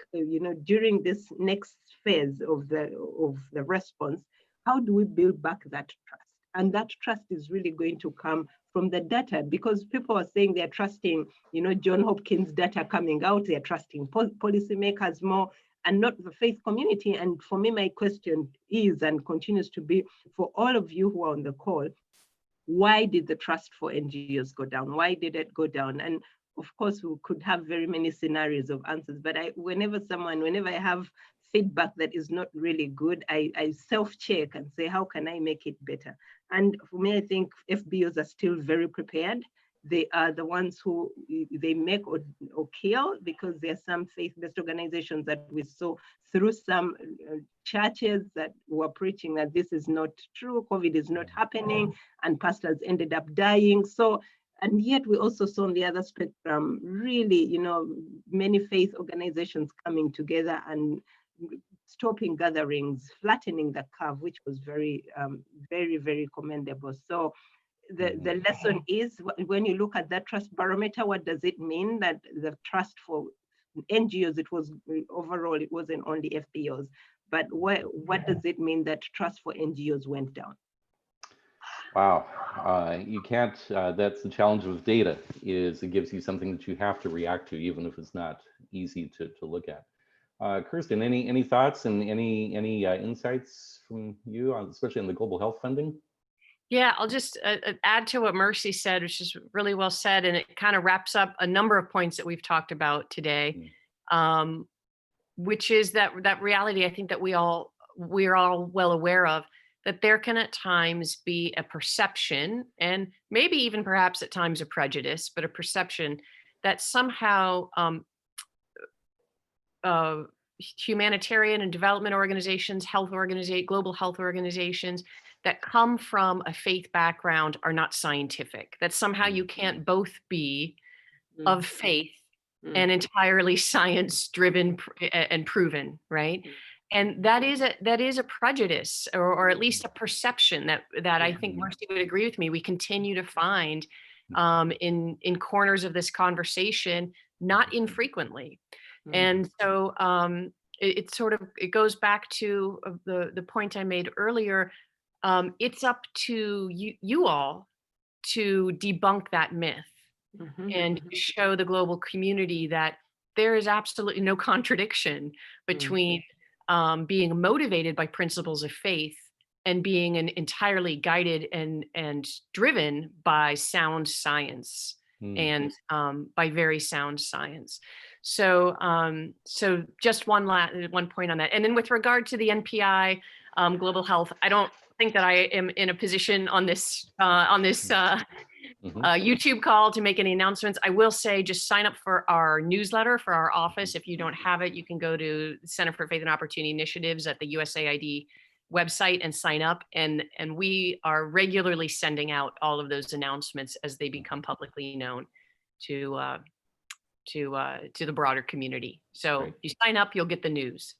during this next phase of the response, how do we build back that trust? And that trust is really going to come from the data, because people are saying they're trusting, John Hopkins data coming out, they're trusting policymakers more, and not the faith community. And for me, my question is, and continues to be, for all of you who are on the call, why did the trust for NGOs go down? Why did it go down? And of course, we could have very many scenarios of answers, but whenever I have feedback that is not really good, I self-check and say, how can I make it better? And for me, I think FBOs are still very prepared. They are the ones who they make or kill, because there are some faith-based organizations that we saw through some churches that were preaching that this is not true, COVID is not happening, and pastors ended up dying. So, and yet we also saw on the other spectrum, really, many faith organizations coming together and stopping gatherings, flattening the curve, which was very, very, very commendable. So the lesson is, when you look at that trust barometer, what does it mean? That the trust for NGOs, it was overall, it wasn't only FBOs, but what does it mean that trust for NGOs went down? Wow, you can't, that's the challenge with data, is it gives you something that you have to react to, even if it's not easy to look at. Kirsten, any thoughts and any insights from you, especially on the global health funding? Yeah, I'll just add to what Mercy said, which is really well said, and it kind of wraps up a number of points that we've talked about today, which is that reality I think that we're all well aware of, that there can at times be a perception, and maybe even perhaps at times a prejudice, but a perception that somehow humanitarian and development organizations, global health organizations that come from a faith background are not scientific, that somehow you can't both be of faith and entirely science driven and proven, right? And that is a prejudice, or at least a perception that I think Mercy would agree with me. We continue to find in corners of this conversation, not infrequently. And so it goes back to the point I made earlier. It's up to you all to debunk that myth and to show the global community that there is absolutely no contradiction between being motivated by principles of faith and being entirely guided and driven by sound science and by very sound science. So just one point on that. And then with regard to the NPI, global health, I don't think that I am in a position on this YouTube call to make any announcements. I will say, just sign up for our newsletter for our office. If you don't have it, you can go to the Center for Faith and Opportunity Initiatives at the USAID website and sign up. And we are regularly sending out all of those announcements as they become publicly known to the broader community. So Great. if you sign up, you'll get the news.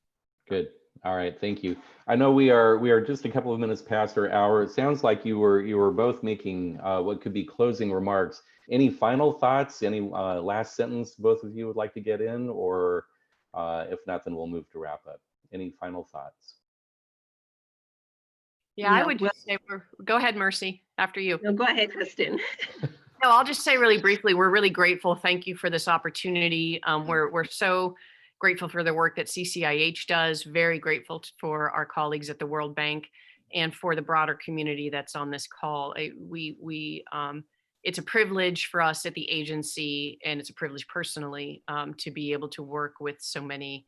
Good. All right. Thank you. I know we are just a couple of minutes past our hour. It sounds like you were both making what could be closing remarks. Any final thoughts? Any last sentence both of you would like to get in, or if not, then we'll move to wrap up. Any final thoughts? Yeah, I would just say, go ahead, Mercy, after you. No, go ahead, Kristen. No, I'll just say really briefly, we're really grateful. Thank you for this opportunity. We're so grateful for the work that CCIH does, very grateful for our colleagues at the World Bank and for the broader community that's on this call. It's a privilege for us at the agency, and it's a privilege personally to be able to work with so many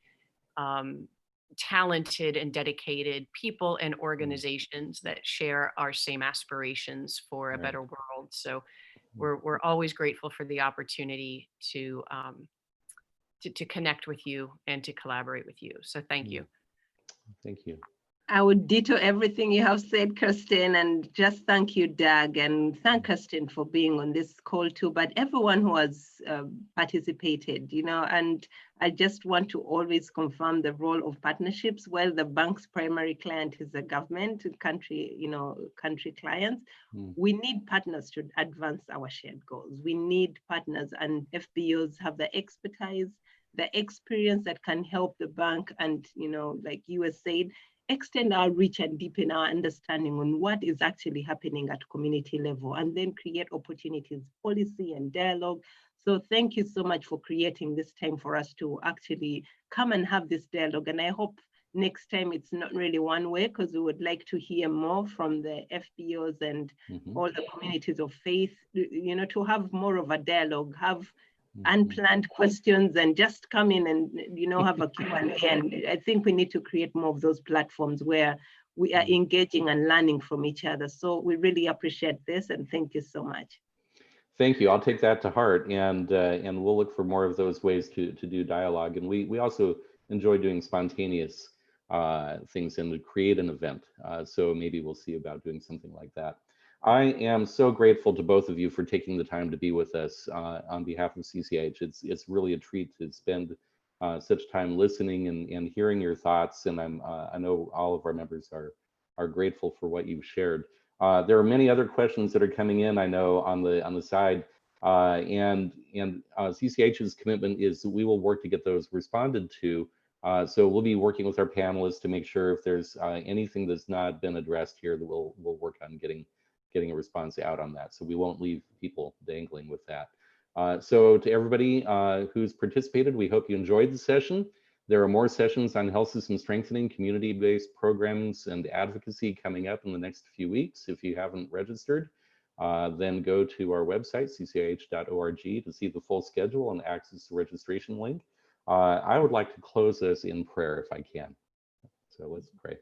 talented and dedicated people and organizations that share our same aspirations for a better world. So we're always grateful for the opportunity to connect with you and to collaborate with you. So thank you. Thank you. I would ditto everything you have said, Kirsten, and just thank you, Doug, and thank Kirsten for being on this call too, but everyone who has participated, and I just want to always confirm the role of partnerships. While the bank's primary client is the government, country clients, we need partners to advance our shared goals. We need partners, and FBOs have the expertise, the experience that can help the bank, and like you were saying, extend our reach and deepen our understanding on what is actually happening at community level, and then create opportunities, policy and dialogue. So thank you so much for creating this time for us to actually come and have this dialogue. And I hope next time it's not really one way, because we would like to hear more from the FBOs and all the communities of faith, to have more of a dialogue, have unplanned questions, and just come in and have a Q&A. And I think we need to create more of those platforms where we are engaging and learning from each other. So we really appreciate this, and thank you so much. Thank you. I'll take that to heart, and we'll look for more of those ways to do dialogue. And we also enjoy doing spontaneous things and to create an event. So maybe we'll see about doing something like that. I am so grateful to both of you for taking the time to be with us on behalf of CCIH. It's really a treat to spend such time listening and hearing your thoughts. And I know all of our members are grateful for what you've shared. There are many other questions that are coming in, I know, on the side. And CCIH's commitment is that we will work to get those responded to. So we'll be working with our panelists to make sure if there's anything that's not been addressed here, that we'll work on getting a response out on that. So we won't leave people dangling with that. So to everybody who's participated, we hope you enjoyed the session. There are more sessions on health system strengthening, community-based programs, and advocacy coming up in the next few weeks. If you haven't registered, then go to our website, ccih.org, to see the full schedule and access the registration link. I would like to close us in prayer if I can. So let's pray.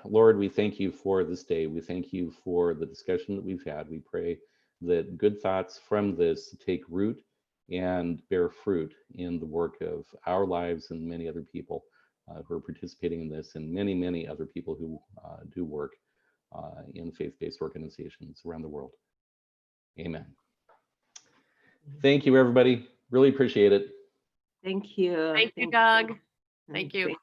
Lord, we thank you for this day. We thank you for the discussion that we've had. We pray that good thoughts from this take root and bear fruit in the work of our lives and many other people who are participating in this, and many, many other people who do work in faith-based organizations around the world. Amen. Thank you, everybody. Really appreciate it. Thank you. Thank you, Doug. Thank you.